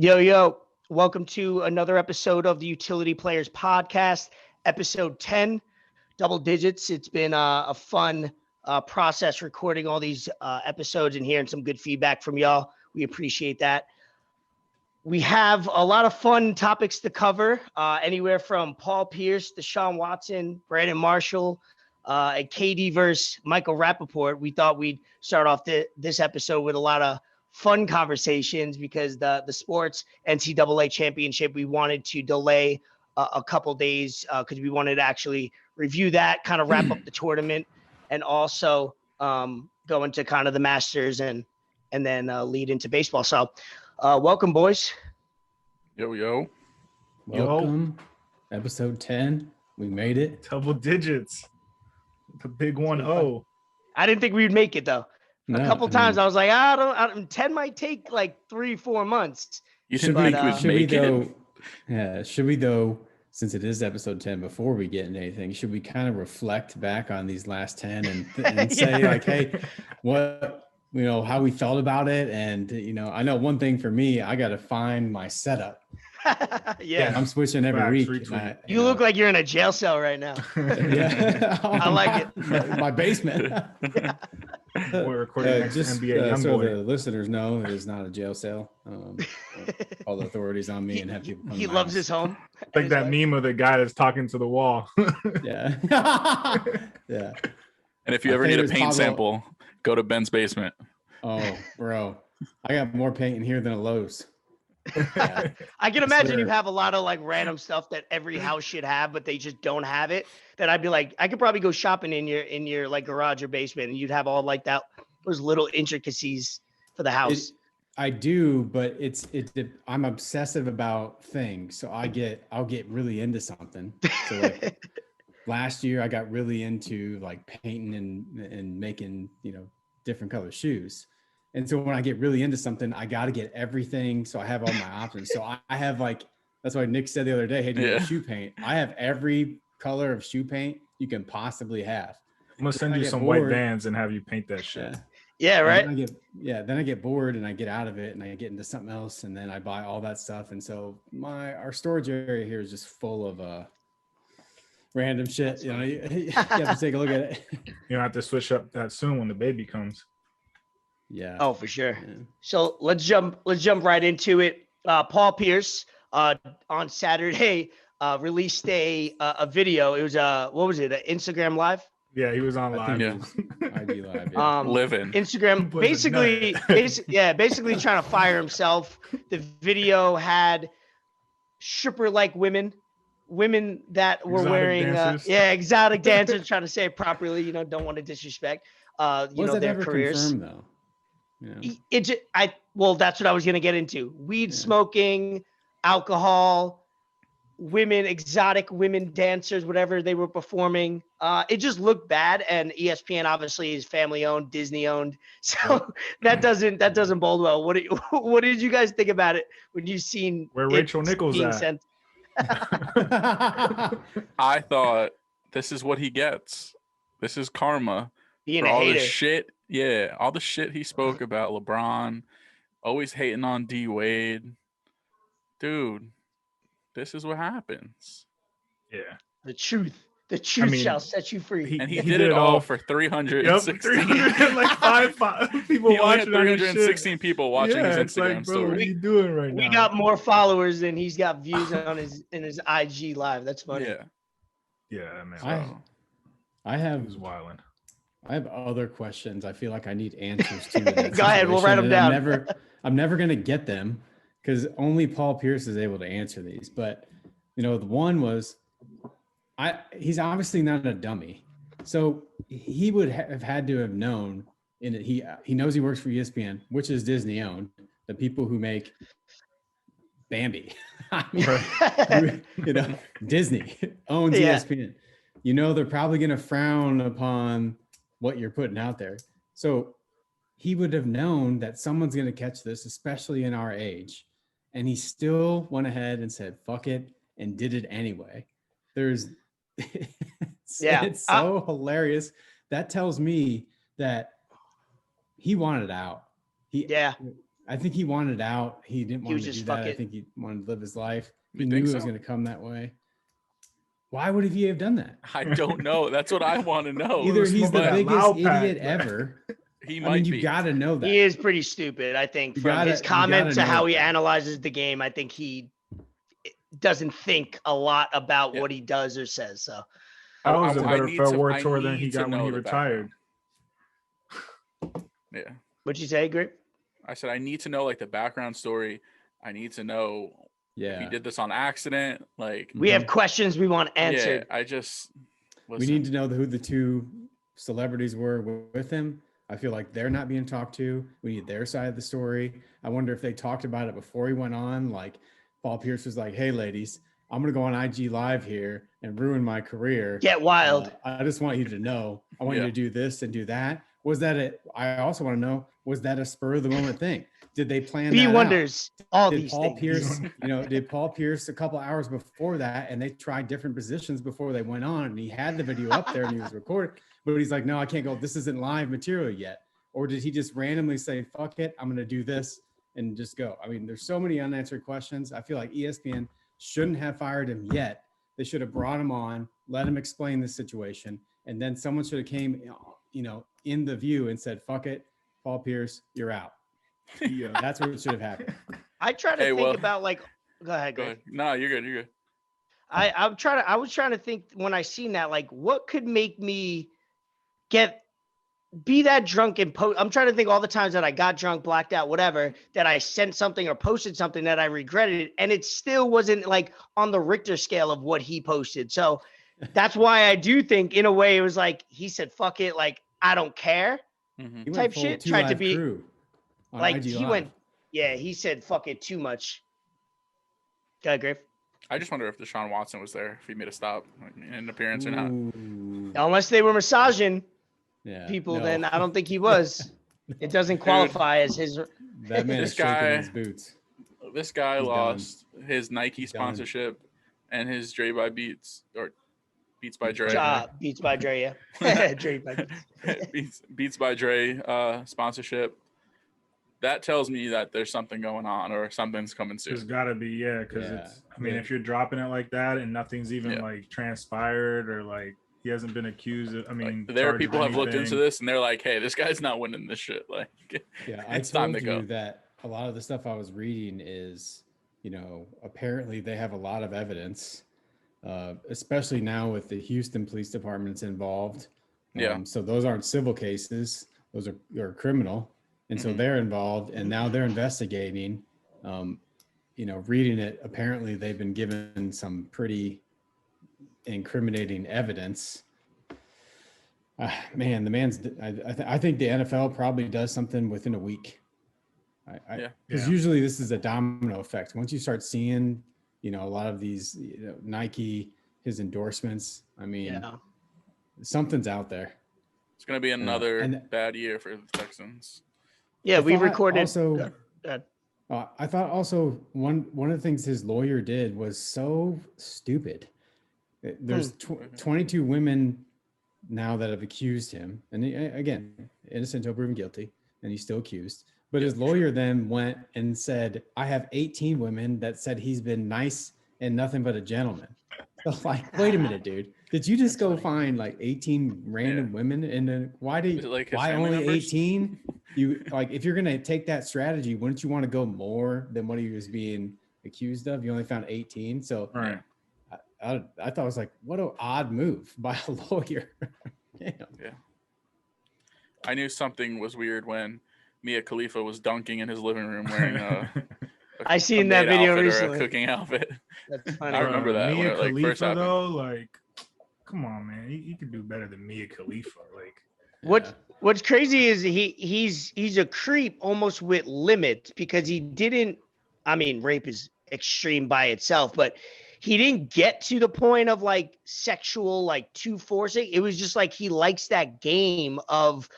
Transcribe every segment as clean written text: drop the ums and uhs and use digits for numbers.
Yo, welcome to another episode of the Utility Players Podcast, episode 10, double digits. It's been a fun process recording all these episodes and hearing some good feedback from y'all. We appreciate that. We have a lot of fun topics to cover, anywhere from Paul Pierce, Deshaun Watson, Brandon Marshall, and KD versus Michael Rapaport. We thought we'd start off this episode with a lot of fun conversations because the sports NCAA championship, we wanted to delay a couple days because we wanted to actually review that, kind of wrap up the tournament, and also go into kind of the Masters and then lead into baseball. So welcome, boys. Yo. Welcome. Episode 10. We made it. Double digits. The big 1-0. I didn't think we would make it, though. A couple times I was like, I don't 10 might take like 3-4 months. You should make it. Yeah, should we though, since it is episode 10, before we get into anything, should we kind of reflect back on these last 10 and say like, hey, what, how we felt about it? And, I know one thing for me, I got to find my setup. Yeah. I'm switching every week. You look like you're in a jail cell right now. Yeah. I like it. My basement. Yeah. We're recording just NBA so Youngboy. the listeners know, it is not a jail cell. All the authorities on me and have people come He to loves house. his home. Like that meme of the guy that's talking to the wall. Yeah. Yeah. And if you ever need a paint sample, go to Ben's basement. Oh, bro. I got more paint in here than a Lowe's. Yeah. I can imagine you have a lot of like random stuff that every house should have, but they just don't have it. That I'd be like, I could probably go shopping in your like garage or basement, and you'd have all like those little intricacies for the house. I do, but I'm obsessive about things, so I'll get really into something. So like last year, I got really into like painting and making different color shoes. And so when I get really into something, I got to get everything. So I have all my options. So I have like, that's why Nick said the other day, hey, do you have shoe paint? I have every color of shoe paint you can possibly have. I'm going to send you some white Vans and have you paint that shit. Yeah, right? Then I get bored and I get out of it and I get into something else and then I buy all that stuff. And so our storage area here is just full of random shit. You have to take a look at it. You don't have to switch up that soon when the baby comes. Yeah. Oh, for sure. Yeah. So let's jump right into it. Paul Pierce on Saturday released a video. It was what was it? An Instagram Live? Yeah, he was on live. Yeah. IG Live. Yeah. Living. Instagram basically trying to fire himself. The video had stripper-like women that were wearing exotic dancers, trying to say it properly, don't want to disrespect their careers. Confirmed, though? Yeah. That's what I was gonna get into. Weed smoking, alcohol, women, exotic women dancers, whatever they were performing. It just looked bad, and ESPN obviously is family owned, Disney owned, so that doesn't bode well. What did you guys think about it when you seen where Rachel Nichols at? I thought this is what he gets. This is karma. Being for a all hater. the shit. Yeah, all the shit he spoke about LeBron, always hating on D Wade. Dude, this is what happens. Yeah. The truth shall set you free. And he did it all for 316. 305 people watching. 316 people watching his Instagram story. What are you doing right now? We got more followers than he's got views on his IG Live. That's funny. Yeah, man. I have was wilding. I have other questions. I feel like I need answers to. Go ahead. We'll write them down. I'm never going to get them because only Paul Pierce is able to answer these. But, the one was, he's obviously not a dummy. So he would have had to have known, he knows he works for ESPN, which is Disney owned, the people who make Bambi. Disney owns ESPN. They're probably going to frown upon what you're putting out there. So he would have known that someone's going to catch this, especially in our age. And he still went ahead and said, fuck it, and did it anyway. It's so hilarious. That tells me that he wanted out. I think he wanted out. He didn't want was to do just that. fuck I it. think he wanted to live his life. He You knew think it was so? going to come that way. Why would he have done that? I don't know. That's what I want to know. Either he's the smoking that biggest loud pack, idiot but- ever. He I might mean, you be. got to know that. He is pretty stupid, I think, You from gotta- his you comment gotta to how know he that. analyzes the game. I think he doesn't think a lot about Yeah. what he does or says. So That was a I better need farewell to- tour I than he need to got when know he the retired. Yeah. what'd you say, Greg? I said I need to know like the background story. I need to know if he Yeah. did this on accident. Like, We have questions we want answered. yeah, I just We listen. need to know who the two celebrities were with him. I feel like they're not being talked to. We need their side of the story. I wonder if they talked about it before he went on. Like Paul Pierce was like, "Hey, ladies, I'm going to go on IG Live here and ruin my career. Get wild. I just want you to know. I want you Yeah. to do this and do that." Was that it? I also want to know, was that a spur of the moment thing? Did they plan Be that out? wonders. All Did these Paul things. Pierce, did Paul Pierce a couple hours before that, and they tried different positions before they went on, and he had the video up there and he was recording, but he's like, "No, I can't go. This isn't live material yet." Or did he just randomly say, "Fuck it, I'm going to do this," and just go? I mean, there's so many unanswered questions. I feel like ESPN shouldn't have fired him yet. They should have brought him on, let him explain the situation, and then someone should have came, in the view and said, "Fuck it, Paul Pierce, you're out." Yeah. That's what should have happened. I try to Hey, think well- about like. Go ahead, Go Greg. ahead. No, you're good. You're good. I was trying to think when I seen that, like, what could make me be that drunk and I'm trying to think all the times that I got drunk, blacked out, whatever, that I sent something or posted something that I regretted, and it still wasn't like on the Richter scale of what he posted. So that's why I do think, in a way, it was like he said, "Fuck it," like I don't care, Mhm. He type went full shit. Two Tried to Live be Crew on like IG he Live. went. Yeah, he said, "Fuck it," too much. Go ahead, Griff. I just wonder if Deshaun Watson was there, if he made a stop, like, in an appearance or not. Ooh. Unless they were massaging Yeah, people, no. then I don't think he was. It doesn't qualify as his. That man This is shaking guy- in his boots. This guy He's lost his Nike He's done. sponsorship and his Dre by Beats or Beats by Dre. Beats by Dre, yeah. Dre by Beats by Dre sponsorship. That tells me that there's something going on or something's coming There's soon. got to be, because Yeah. it's, I mean, Yeah. if you're dropping it like that and nothing's even Yeah. like transpired or like he hasn't been accused of, I mean, Like, there are charged people of have looked into anything. this and they're like, "Hey, this guy's not winning this shit." Like, Yeah, it's I time told to go. you that a lot of the stuff I was reading is, apparently they have a lot of evidence, especially now with the Houston Police Department's involved. Yeah. So those aren't civil cases; those are criminal, and so Mhm. they're involved, and now they're investigating. Reading it, apparently they've been given some pretty incriminating evidence. Man, the man's. I think the NFL probably does something within a week. Yeah. Because Yeah. usually this is a domino effect. Once you start seeing, a lot of these, Nike, his endorsements. I mean, Yeah. something's out there. It's gonna be another and- bad year for the Texans. Yeah, I we thought recorded. Also, Go ahead. I thought also one of the things his lawyer did was so stupid. There's 22 women now that have accused him, and again, innocent until proven guilty, and he's still accused. But his lawyer then went and said, "I have 18 women that said he's been nice and nothing but a gentleman." So like, wait a minute, dude. Did you just go find like 18 random women? And then why Is it like his why family only members? 18? You like, if you're gonna take that strategy, wouldn't you want to go more than what he was being accused of? You only found 18. So Right. I thought it was like, what an odd move by a lawyer. Damn. I knew something was weird when Mia Khalifa was dunking in his living room wearing a I seen that maid video outfit or recently. a cooking outfit. That's funny. I remember that when Mia it, like, first Khalifa happened. though, like, come on, man, you could do better than Mia Khalifa. Like, What's crazy is he's a creep almost with limits, because he didn't. I mean, rape is extreme by itself, but he didn't get to the point of like sexual, like too forcing. It was just like he likes that game of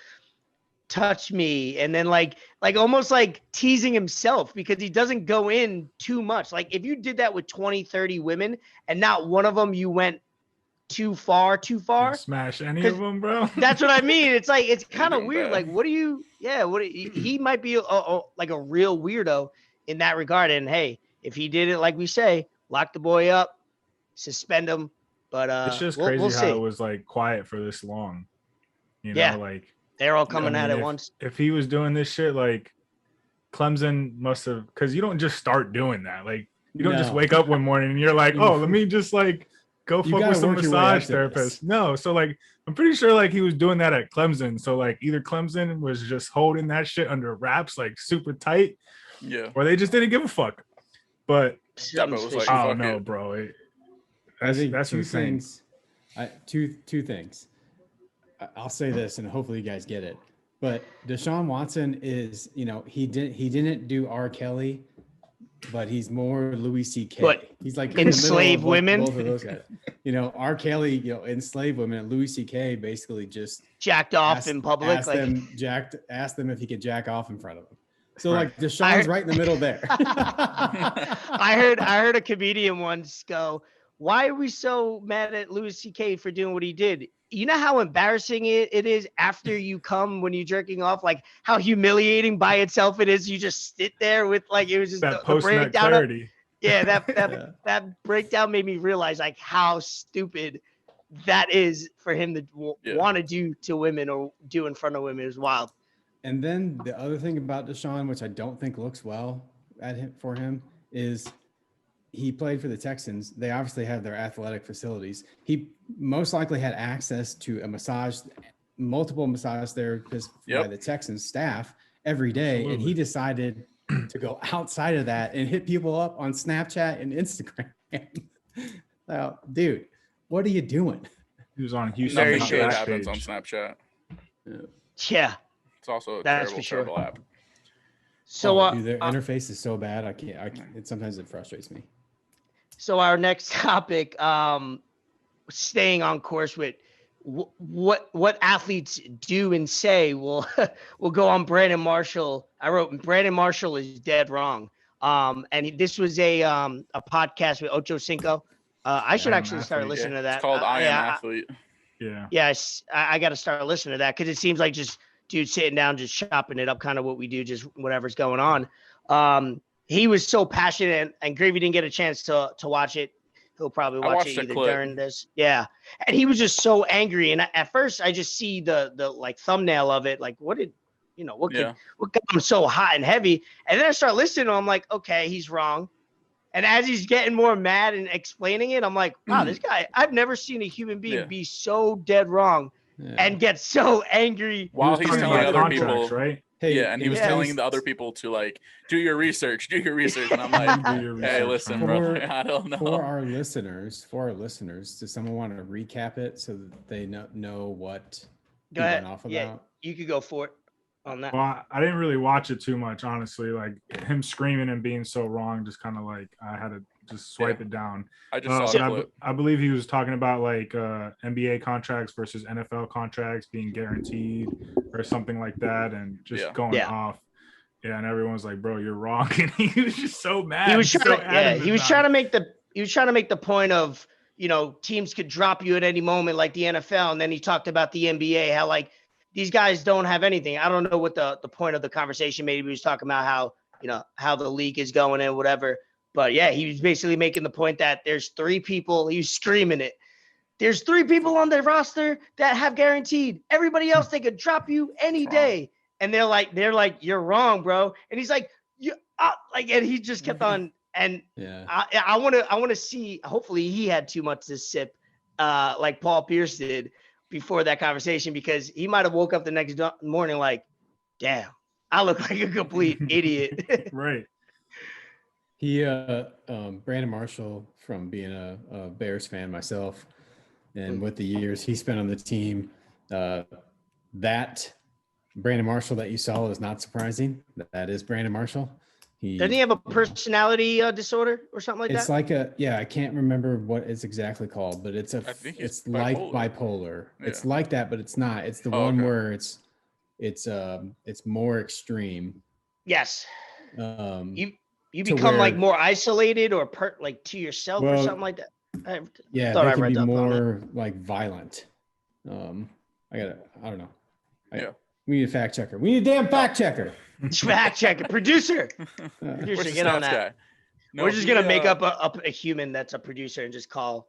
touch me, and then like almost like teasing himself, because he doesn't go in too much. Like if you did that with 20, 30 women and not one of them you went too far. Didn't smash any of them, bro. That's what I mean. It's like, it's kind of doing weird. bad. Like, what do you, he might be like a real weirdo in that regard. And hey, if he did it, like we say, lock the boy up, suspend him. But It's just we'll crazy see. how it was like quiet for this long. You know, Yeah. like They're all coming at it if, once. If he was doing this shit, like Clemson must have, because you don't just start doing that. Like you don't just wake up one morning and you're like, oh, let me just like go fuck with some massage therapist. No, so like I'm pretty sure like he was doing that at Clemson. So like either Clemson was just holding that shit under wraps like super tight, or they just didn't give a fuck. But it was like, I don't know, bro. That's two insane. things. Two things. I'll say this, and hopefully you guys get it. But Deshaun Watson is, he didn't do R. Kelly, but he's more Louis C.K. But he's like enslaved women. Both of those guys. R. Kelly, enslaved women, and Louis C.K. basically just jacked off in public. Asked them if he could jack off in front of them. So like Deshaun's right in the middle there. I heard a comedian once go, "Why are we so mad at Louis C.K. for doing what he did? You know how embarrassing it is after you come when you're jerking off, like how humiliating by itself it is. You just sit there with like, it was just that the breakdown. clarity. That breakdown made me realize like how stupid that is for him to want to do to women or do in front of women. Is wild. And then the other thing about Deshaun, which I don't think looks well for him, is he played for the Texans. They obviously have their athletic facilities. He most likely had access to multiple massage therapists by the Texans staff every day. Absolutely. And he decided to go outside of that and hit people up on Snapchat and Instagram. Now, dude, what are you doing? He was on Houston. Nothing good happens on Snapchat. Yeah. It's also a terrible app. So, dude, their interface is so bad. I can't. Sometimes it frustrates me. So our next topic, staying on course with what athletes do and say, will go on Brandon Marshall. I wrote Brandon Marshall is dead wrong. And this was a podcast with Ocho Cinco. I should actually start listening to that. It's called I Am Athlete. Yeah. Yes, I got to start listening to that because it seems like just dude sitting down, just chopping it up, kind of what we do, just whatever's going on. He was so passionate, and Gravy didn't get a chance to watch it. He'll probably watch it either during this. Yeah. And he was just so angry. And at first I just see the like thumbnail of it. Like, what got him so hot and heavy? And then I start listening to him, I'm like, okay, he's wrong. And as he's getting more mad and explaining it, I'm like, wow, this guy, I've never seen a human being be so dead wrong and get so angry. While he's telling other people, right? Hey, and he was telling the other people to like do your research, and I'm like, hey, listen, bro, I don't know. For our listeners, does someone want to recap it so that they know what he went off about? Yeah, you could go for it on that. Well, I didn't really watch it too much, honestly. Like him screaming and being so wrong, just kind of like I had to just swipe it down. I just saw it. I believe he was talking about like NBA contracts versus NFL contracts being guaranteed or something like that, and just going off. Yeah, and everyone's like, "Bro, you're wrong," and he was just so mad. He was trying to make the point of, teams could drop you at any moment like the NFL, and then he talked about the NBA, how like these guys don't have anything. I don't know what the point of the conversation. Maybe he was talking about how the league is going and whatever. But yeah, he was basically making the point that there's 3 people. He was screaming it. There's 3 people on the roster that have guaranteed. Everybody else, they could drop you any day. And they're like, you're wrong, bro. And he's like, and he just kept on. And I want to see. Hopefully, he had too much to sip, like Paul Pierce did before that conversation, because he might have woke up the next morning like, damn, I look like a complete idiot. Right. He, Brandon Marshall, from being a Bears fan myself, and with the years he spent on the team, that Brandon Marshall that you saw is not surprising. That is Brandon Marshall. Doesn't he have a personality disorder or something like that? It's like I can't remember what it's exactly called, but it's like bipolar. Yeah. It's like that, but it's not. It's the one where it's more extreme. Yes. You become like more isolated or like to yourself or something like that. Yeah, thought they I can read be up on more like violent. I don't know. We need a fact checker. We need a damn fact checker. Fact check it. Producer. Where's Producer, the get on stats that. guy? No, We're just gonna make up a human that's a producer and just call,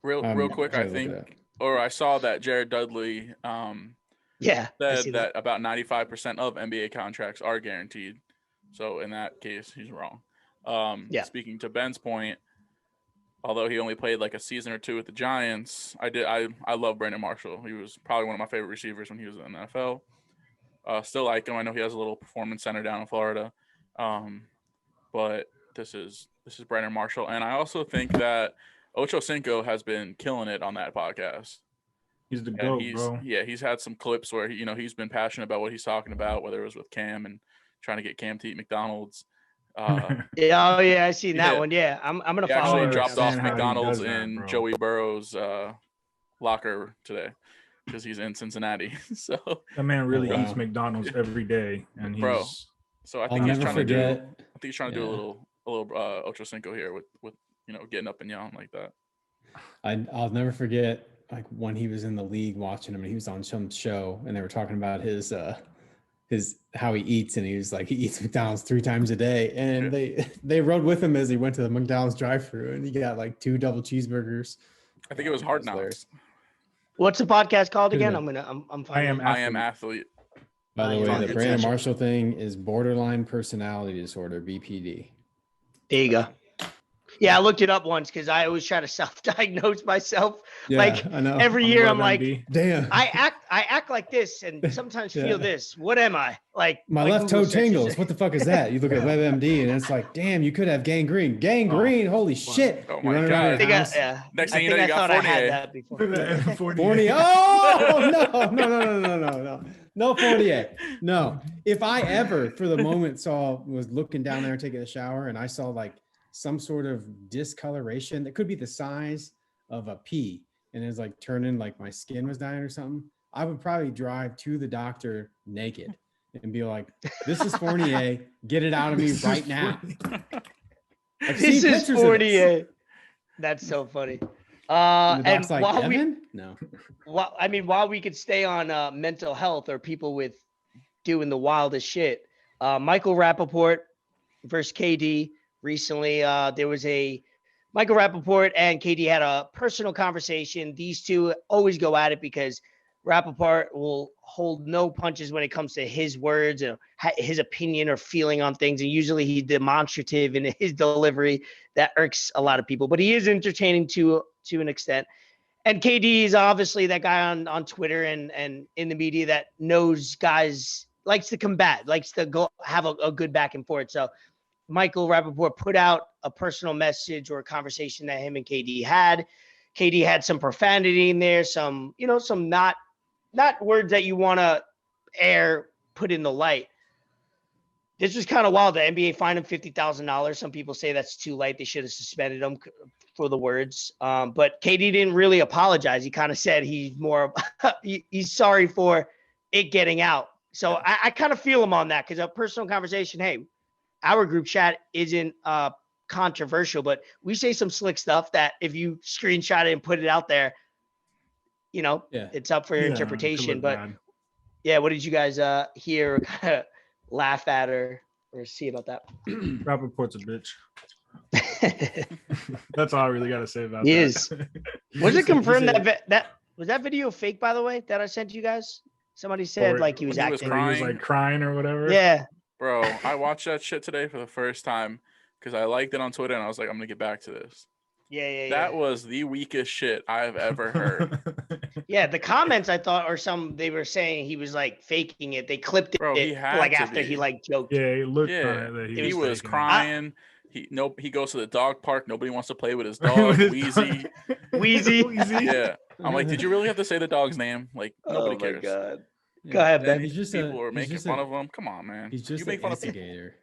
real quick. I think, or I saw that Jared Dudley said that about 95% of NBA contracts are guaranteed. So in that case, he's wrong. Speaking to Ben's point, although he only played like a season or two with the Giants, I love Brandon Marshall. He was probably one of my favorite receivers when he was in the NFL. Still like him. I know he has a little performance center down in Florida. But this is Brandon Marshall. And I also think that Ocho Cinco has been killing it on that podcast. He's the GOAT, bro. Yeah, he's had some clips where he's been passionate about what he's talking about, whether it was with Cam and trying to get Cam to eat McDonald's. I seen that one. Yeah, I'm gonna he follow. Actually dropped off McDonald's that, in bro. Joey Burrow's locker today because he's in Cincinnati. So that man really eats McDonald's every day, and he's. So I think he's trying to do. I think he's trying to do a little Ocho Cinco here with getting up and yelling like that. I'll never forget like when he was in the league watching him and he was on some show and they were talking about his how he eats, and he was like he eats McDonald's 3 times a day, and they rode with him as he went to the McDonald's drive-thru and he got like 2 double cheeseburgers. I think it was Hard Knocks. What's the podcast called again? I'm I am athlete. By the way, the Brandon Marshall thing is borderline personality disorder, BPD. There you go. Yeah, I looked it up once because I always try to self-diagnose myself. Yeah, like I know. every year I'm like, damn. I act like this and sometimes feel this. What am I? Like my left toe tingles. What the fuck is that? You look at WebMD and it's like, damn, you could have gangrene. Gangrene, holy shit. Oh my God. Next thing you know, you got Fournier. I had that before. Fournier. Oh, no. No Fournier. No. If I ever for the moment was looking down there taking a shower and I saw like some sort of discoloration that could be the size of a pea and it's like turning like my skin was dying or something, I would probably drive to the doctor naked and be like, this is Fournier, get it out of me right now. This is Fournier. That's so funny. And like, while Evan? while we could stay on mental health or people with doing the wildest shit, Michael Rapaport versus KD recently. There was a Michael Rapaport and KD had a personal conversation. These two always go at it because Rapaport will hold no punches when it comes to his words or his opinion or feeling on things. And usually he's demonstrative in his delivery. That irks a lot of people, but he is entertaining to an extent. And KD is obviously that guy on Twitter and in the media that knows guys, likes to combat, likes to go have a good back and forth. So Michael Rapaport put out a personal message or a conversation that him and KD had. KD had some profanity in there, some not words that you want to put in the light. This was kind of wild. The NBA fined him $50,000. Some people say that's too light. They should have suspended him for the words. But KD didn't really apologize. He kind of said he's sorry for it getting out. So I kind of feel him on that because a personal conversation, hey, our group chat isn't controversial, but we say some slick stuff that if you screenshot it and put it out there, it's up for your interpretation. But what did you guys hear or kind of laugh at or see about that? Rapaport's a bitch. That's all I really got to say about he that. Is. Was it confirmed that was that video fake, by the way, that I sent you guys? Somebody said he was acting. He was like crying or whatever. Yeah. Bro, I watched that shit today for the first time because I liked it on Twitter and I was like, I'm going to get back to this. Yeah. That was the weakest shit I've ever heard. Yeah, the comments I thought they were saying he was like faking it. They clipped it after he like joked. Yeah, he looked that he was crying. He goes to the dog park. Nobody wants to play with his dog. Wheezy. Yeah. I'm like, did you really have to say the dog's name? Like, nobody cares. Oh my God. Yeah. Go ahead, Ben. People were making fun of him. Come on, man. He's just an instigator.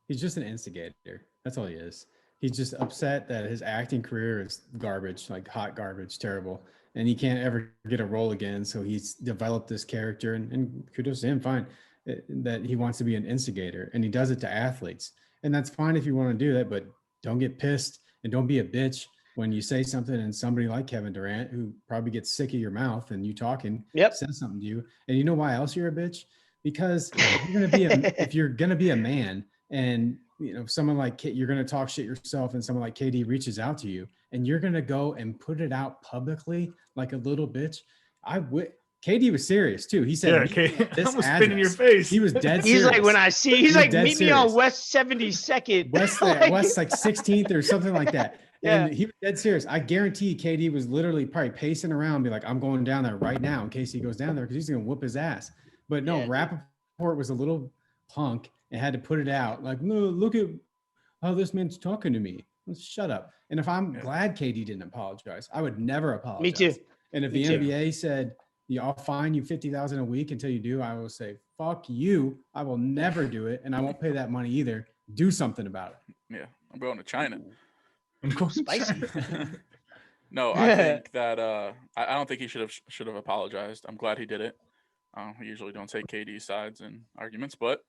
He's just an instigator. That's all he is. He's just upset that his acting career is garbage, like hot garbage, terrible. And he can't ever get a role again. So he's developed this character and kudos to him, fine, that he wants to be an instigator. And he does it to athletes. And that's fine if you want to do that, but don't get pissed and don't be a bitch when you say something and somebody like Kevin Durant, who probably gets sick of your mouth and you talking, says something to you. And you know why else you're a bitch? Because if you're gonna be a man, and someone like you're gonna talk shit yourself, and someone like KD reaches out to you, and you're gonna go and put it out publicly like a little bitch. KD was serious too. He said, "This almost spit in your face." He was dead serious. He's like, when I see, he's like, meet me on West 72nd, West like 16th or something like that. And he was dead serious. I guarantee KD was literally probably pacing around, be like, I'm going down there right now in case he goes down there because he's gonna whoop his ass. But no, Rapaport was a little punk and had to put it out. Like, no, look at how this man's talking to me. Shut up. And if I'm glad KD didn't apologize, I would never apologize. Me too. And if the NBA said, I'll fine you $50,000 a week until you do, I will say, fuck you. I will never do it. And I won't pay that money either. Do something about it. Yeah. I'm going to China. I'm going spicy. No, I think that I don't think he should have apologized. I'm glad he did it. We usually don't take KD's sides in arguments, but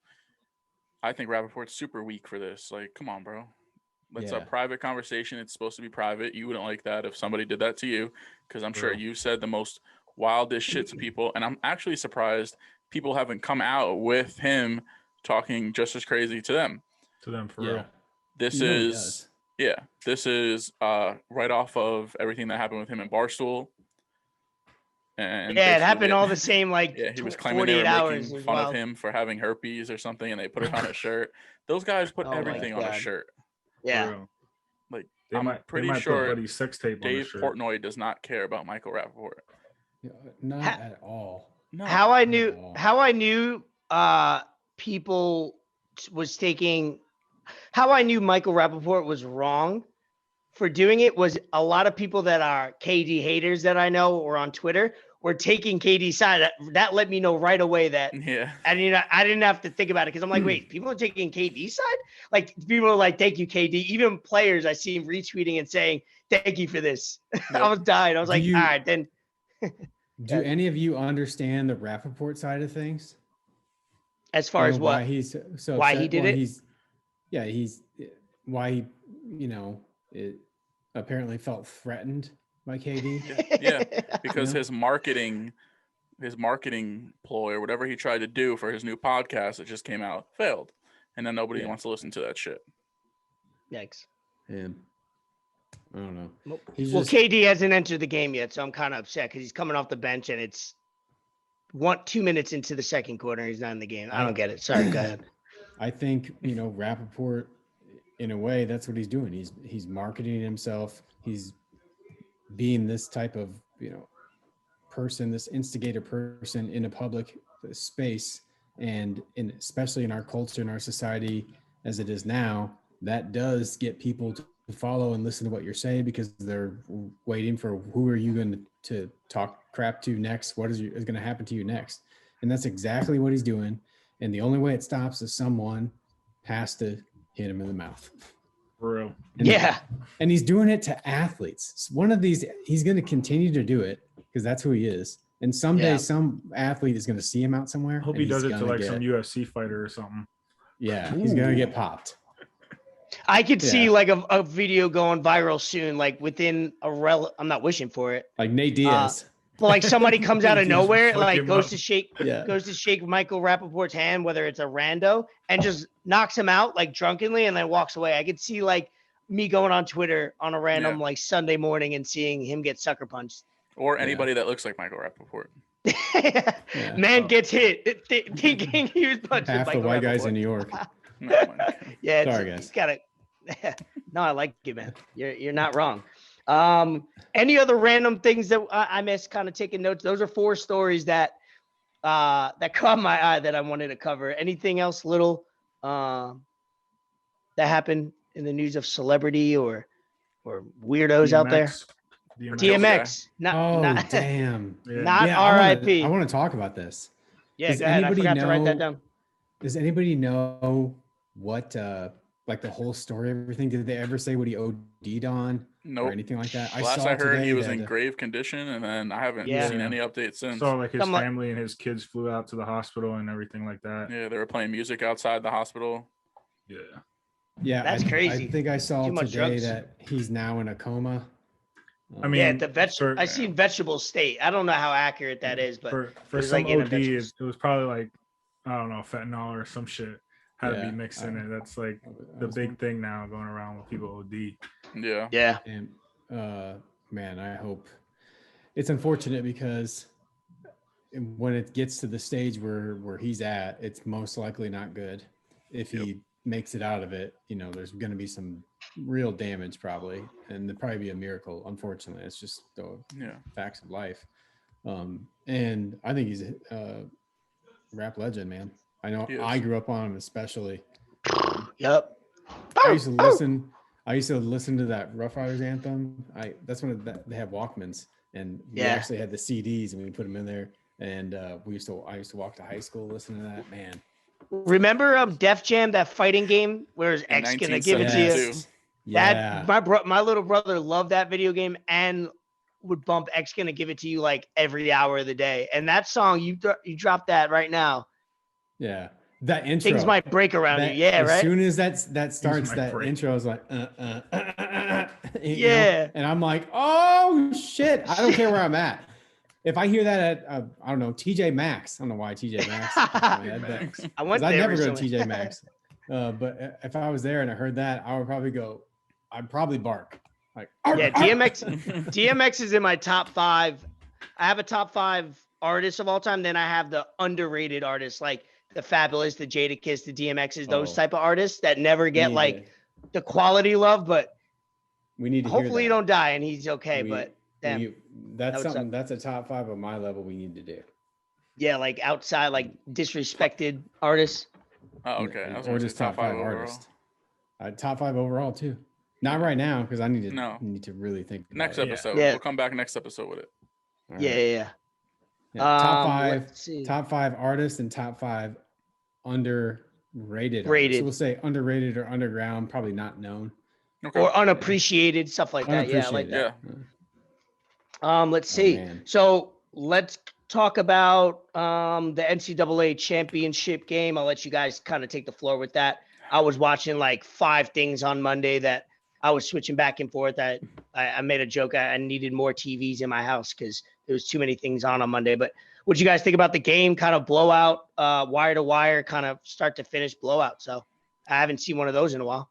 I think Rapaport's super weak for this. Like, come on, bro. It's a private conversation. It's supposed to be private. You wouldn't like that if somebody did that to you, because I'm sure you said the most wildest shit to people. And I'm actually surprised people haven't come out with him talking just as crazy to them. For real. This is right off of everything that happened with him in Barstool. And it happened all the same, like he was claiming they were making fun of him for having herpes or something, and they put it on a shirt. Those guys put everything on a shirt. Yeah. Like, I'm pretty sure Dave Portnoy does not care about Michael Rapaport. Not at all. No. How I knew people was taking, how I knew Michael Rapaport was wrong for doing it was a lot of people that are KD haters that I know or on Twitter were taking KD's side. That let me know right away that I didn't have to think about it, because I'm like, wait, people are taking KD's side? Like, people are like, thank you, KD. Even players I see retweeting and saying, thank you for this. I was dying. I was all right, then. Do any of you understand the Rapaport side of things? As far as what? Why he's so why upset? He did it? Why he, it apparently felt threatened by KD. Because his marketing ploy or whatever he tried to do for his new podcast that just came out failed, and then nobody wants to listen to that shit. Yikes. Yeah. I don't know. KD hasn't entered the game yet, so I'm kind of upset because he's coming off the bench and it's 2 minutes into the second quarter and he's not in the game. I don't get it. Sorry, go ahead. I think, Rapaport, in a way, that's what he's doing. He's marketing himself. He's being this type of, person, this instigator person in a public space. And especially in our culture, in our society as it is now, that does get people to follow and listen to what you're saying, because they're waiting for who are you going to talk crap to next? What is going to happen to you next? And that's exactly what he's doing. And the only way it stops is someone has to hit him in the mouth. For real. And he's doing it to athletes. One of these, he's going to continue to do it because that's who he is. And someday some athlete is going to see him out somewhere. I hope he does it to like some UFC fighter or something. Yeah, he's going to get popped. I could see like a video going viral soon, like within I'm not wishing for it. Like Nate Diaz. But like somebody comes out of nowhere, like goes to shake Michael Rapaport's hand, whether it's a rando, and just knocks him out like drunkenly and then walks away. I could see like me going on Twitter on a random like Sunday morning and seeing him get sucker punched. Or anybody that looks like Michael Rapaport. Man gets hit thinking he was punched. Half the white guys in New York. Sorry, guys. No, I like you, man. You're not wrong. Any other random things that I missed, kind of taking notes? Those are 4 stories that caught my eye that I wanted to cover. Anything else little that happened in the news of celebrity or weirdos DMX, out there? DMX. Damn. Not RIP. I want to talk about this. Yeah, go ahead. I forgot to write that down. Does anybody know what like the whole story, everything? Did they ever say what he OD'd on? Nope. Or anything like that? Last I heard, he was in grave condition, and then I haven't seen any updates since. So like his family and his kids flew out to the hospital and everything like that. Yeah, they were playing music outside the hospital. Yeah, that's crazy. I think I saw today that he's now in a coma I mean, I seen vegetable state. I don't know how accurate that is, but for some OD, it was probably like, I don't know, fentanyl or some shit had to be mixed in it. That's like the big thing now going around with people OD. Yeah. Yeah. And man, I hope it's unfortunate because when it gets to the stage where he's at, it's most likely not good. If he makes it out of it, there's going to be some real damage probably, and there'd probably be a miracle. Unfortunately, it's just the facts of life. And I think he's a rap legend, man. I know I grew up on him, especially. Yep. I used to listen to that Rough Riders anthem. That's when they have Walkmans, and we actually had the CDs, and we put them in there. And I used to walk to high school listening to that, man. Remember Def Jam, that fighting game where X gonna give it to you? Yeah. My little brother loved that video game and would bump X gonna give it to you like every hour of the day. And that song, you drop that right now. Yeah. That intro. Things might break around you. Yeah, right? As soon as that starts, that intro is like, yeah. And I'm like, oh shit. I don't care where I'm at. If I hear that at, I don't know, TJ Maxx. I don't know why TJ Maxx. I went there. I never go to TJ Maxx. But if I was there and I heard that, I'd probably bark. Like, yeah, DMX is in my top 5. I have a top 5 artists of all time. Then I have the underrated artists like the Fabulous, the Jadakiss, the DMXs, those type of artists that never get the quality love. But we need to hopefully hear you don't die and he's okay. But damn. That's something. That's a top 5 of my level we need to do. Yeah, like outside, like disrespected artists. Oh, okay. Or just top 5 artists. Top 5 overall too. Not right now because I need to really think. Next episode, we'll come back next episode with it. Right. Yeah. Top 5 artists and top 5 underrated. So we'll say underrated or underground, probably not known. Okay. Or unappreciated, stuff like that. Yeah, like that. Let's see. So let's talk about the NCAA championship game. I'll let you guys kind of take the floor with that. I was watching like 5 things on Monday that I was switching back and forth. I made a joke. I needed more TVs in my house because there was too many things on Monday. But what did you guys think about the game? Kind of blowout, wire to wire, kind of start to finish blowout. So I haven't seen one of those in a while.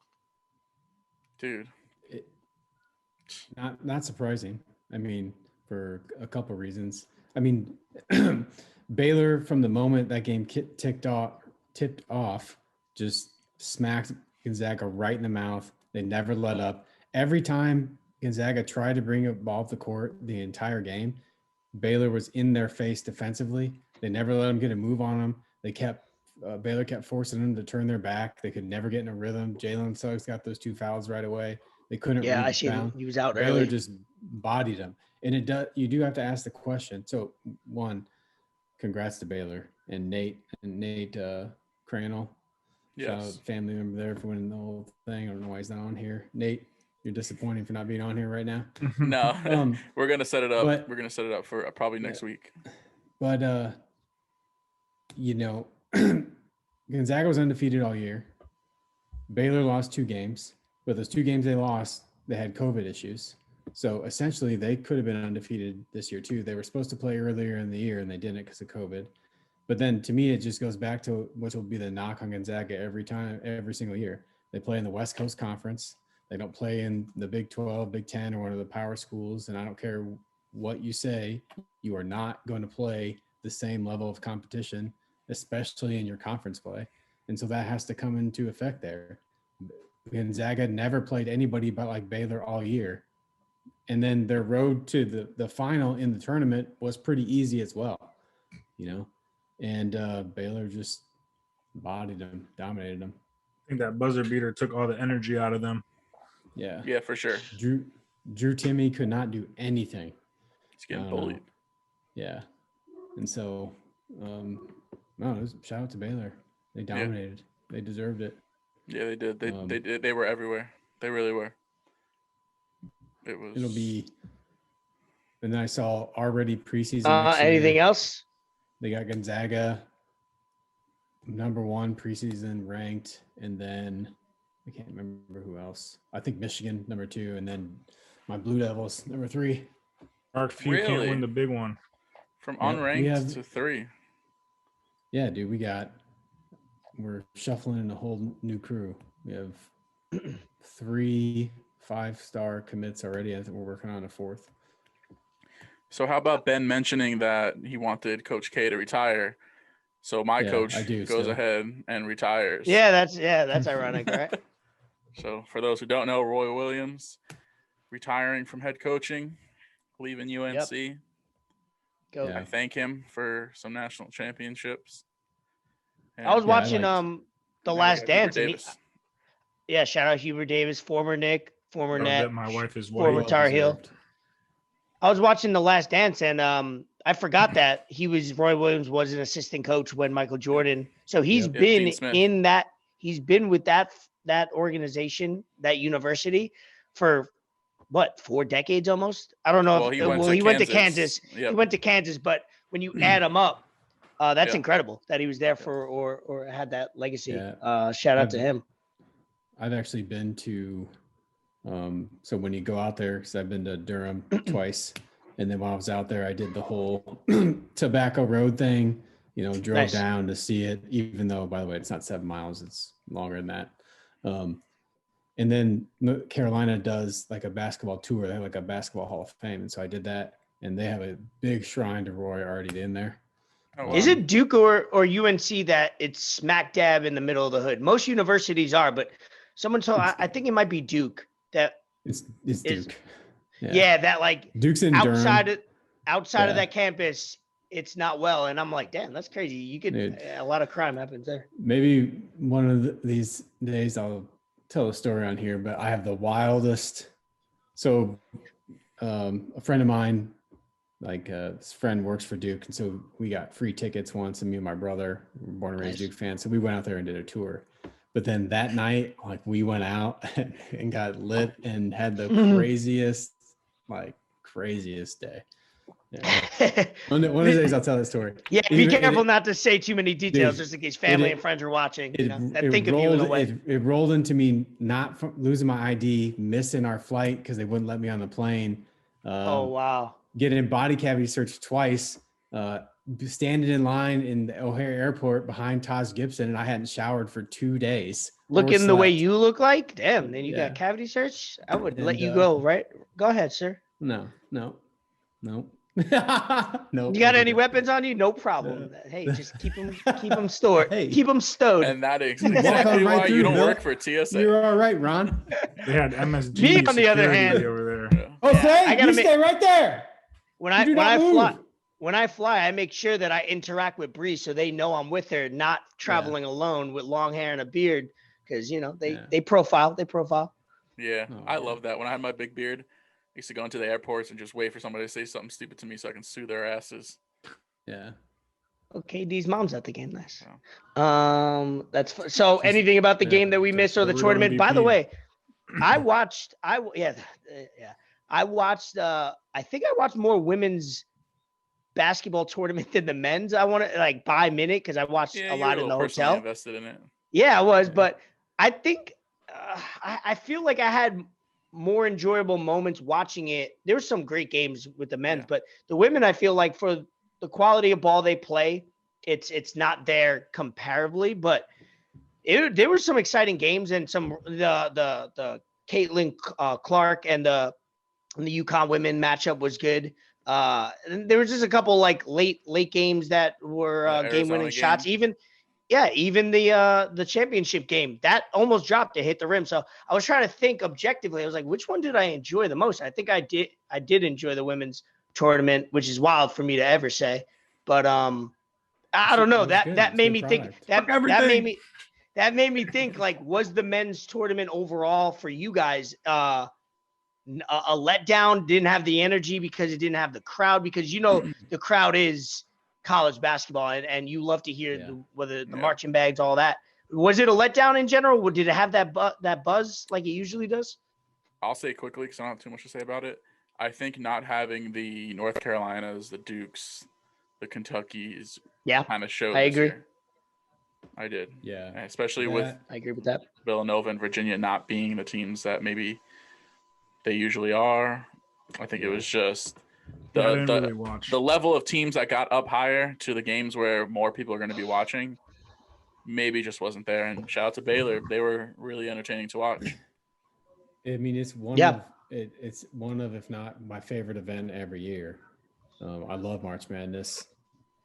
Dude. Not surprising. I mean, for a couple of reasons. I mean, Baylor, from the moment that game tipped off, just smacked Gonzaga right in the mouth. They never let up. Every time Gonzaga tried to bring a ball to the court the entire game, Baylor was in their face defensively. They never let them get a move on them. Baylor kept forcing them to turn their back. They could never get in a rhythm. Jalen Suggs got those 2 fouls right away. They couldn't. Yeah, I see. He was out Baylor early. just bodied them, and you do have to ask the question. So, one, congrats to Baylor and Nate Crannell. Yes. Family member there for winning the whole thing. I don't know why he's not on here. Nate, you're disappointing for not being on here right now. No, we're gonna set it up. We're gonna set it up for probably next week. But Gonzaga was undefeated all year. Baylor lost 2 games, but those 2 games they lost, they had COVID issues. So essentially, they could have been undefeated this year too. They were supposed to play earlier in the year, and they didn't because of COVID. But then, to me, it just goes back to which will be the knock on Gonzaga every single year. They play in the West Coast Conference. They don't play in the Big 12, Big 10, or one of the power schools. And I don't care what you say, you are not going to play the same level of competition, especially in your conference play. And so that has to come into effect there. Gonzaga never played anybody but like Baylor all year. And then their road to the final in the tournament was pretty easy as well, And Baylor just bodied them, dominated them. I think that buzzer beater took all the energy out of them. Yeah. Yeah, for sure. Drew Timme could not do anything. He's getting bullied. Yeah. And so, shout out to Baylor. They dominated. Yeah. They deserved it. Yeah, they did. They were everywhere. They really were. It'll be. And then I saw already preseason. Anything else? They got Gonzaga number 1 preseason ranked, and then I can't remember who else. I think Michigan number 2, and then My Blue Devils, number 3. Mark Few can't win the big one. From unranked to 3. Yeah, dude, we're shuffling in a whole new crew. We have 3 5-star commits already. I think we're working on a 4th. So how about Ben mentioning that he wanted Coach K to retire? So my coach goes ahead and retires. Yeah, that's ironic, right? So for those who don't know, Roy Williams retiring from head coaching, leaving UNC. Yep. I thank him for some national championships. And I was watching The Last Dance. Shout out Hubert Davis, former Nick, former Net, my wife is former Tar Heel. I was watching The Last Dance, and I forgot that Roy Williams was an assistant coach when Michael Jordan. So he's been in that. He's been with that organization, that university, for what, 4 decades almost? I don't know. Well, he went to Kansas. Yep. He went to Kansas, but when you add them up, that's incredible that he was there for or had that legacy. Yeah. Shout out to him. I've actually been to. So when you go out there, because I've been to Durham twice, and then while I was out there, I did the whole Tobacco Road thing. Drove down to see it, even though, by the way, it's not 7 miles; it's longer than that. And then Carolina does like a basketball tour. They have like a basketball Hall of Fame, and so I did that. And they have a big shrine to Roy already in there. Oh, wow. Is it Duke or UNC that it's smack dab in the middle of the hood? Most universities are, but someone told I think it might be Duke. That it's Duke. Yeah, that like Duke's in outside Durham. Outside of that campus, it's not well. And I'm like, damn, that's crazy. You could a lot of crime happens there. Maybe one of these days I'll tell a story on here, but I have the wildest. So a friend of mine, his friend works for Duke, and so we got free tickets once, and me and my brother were born and raised Duke fans, so we went out there and did a tour. But then that night, we went out and got lit and had the craziest day. Yeah. One of the days I'll tell that story. Yeah, be careful not to say too many details, just in case family and friends are watching. Think of you in a way. It rolled into me not losing my ID, missing our flight because they wouldn't let me on the plane. Oh wow! Getting body cavity searched twice. Standing in line in the O'Hare Airport behind Taj Gibson, and I hadn't showered for 2 days. Looking the way you look like, damn. Then you got cavity search. I would let you go. Right? Go ahead, sir. No. No. You got any weapons on you? No problem. Hey, just keep them stored. Keep them stowed. And that is exactly why you don't work for TSA. You're all right, Ron. They had MSG. Me, on the other hand, over there. Oh, stay right there. When I fly, I make sure that I interact with Bree so they know I'm with her, not traveling alone with long hair and a beard, because they profile. Yeah, I love that. When I had my big beard, I used to go into the airports and just wait for somebody to say something stupid to me so I can sue their asses. Yeah. Okay, these moms at the game, nice. That's fun. So anything about the game that we missed or the tournament? By the way, I think I watched more women's basketball tournament than the men's. I want to by minute because I watched a lot in the hotel. Invested in it. Yeah, I was, but I think I feel like I had more enjoyable moments watching it. There were some great games with the men's, but the women, I feel like for the quality of ball they play, it's not there comparably, but there were some exciting games and some the Caitlin Clark and the UConn women matchup was good. And there was just a couple late games that were game-winning shots. Even the championship game that almost dropped to hit the rim. So I was trying to think objectively. I was like, which one did I enjoy the most? I think I did enjoy the women's tournament, which is wild for me to ever say. But I don't know. That made me think that made me think was the men's tournament overall for you guys a letdown? Didn't have the energy because it didn't have the crowd, because the crowd is college basketball and you love to hear the marching bands, all that. Was it a letdown in general? Did it have that buzz like it usually does? I'll say quickly because I don't have too much to say about it. I think not having the North Carolinas, the Dukes, the Kentuckys kind of showed. I agree. Year. I did. Yeah. And especially with I agree with that. Villanova and Virginia not being the teams that maybe they usually are. I think it was just the level of teams that got up higher to the games where more people are going to be watching maybe just wasn't there. And shout out to Baylor. They were really entertaining to watch. I mean, it's one of, if not my favorite event every year. I love March Madness.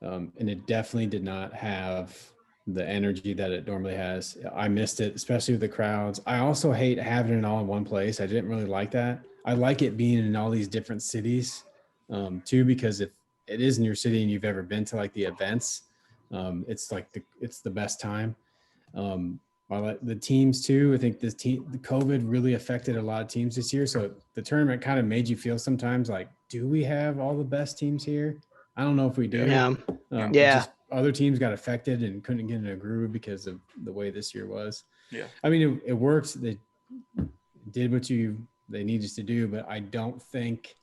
And it definitely did not have the energy that it normally has. I missed it, especially with the crowds. I also hate having it all in one place. I didn't really like that. I like it being in all these different cities too, because if it is in your city and you've ever been to like the events, it's like it's the best time. The teams too, I think the COVID really affected a lot of teams this year. So the tournament kind of made you feel sometimes like, do we have all the best teams here? I don't know if we do. Just other teams got affected and couldn't get in a groove because of the way this year was. Yeah. I mean, it worked. They did what they needed to do, but I don't think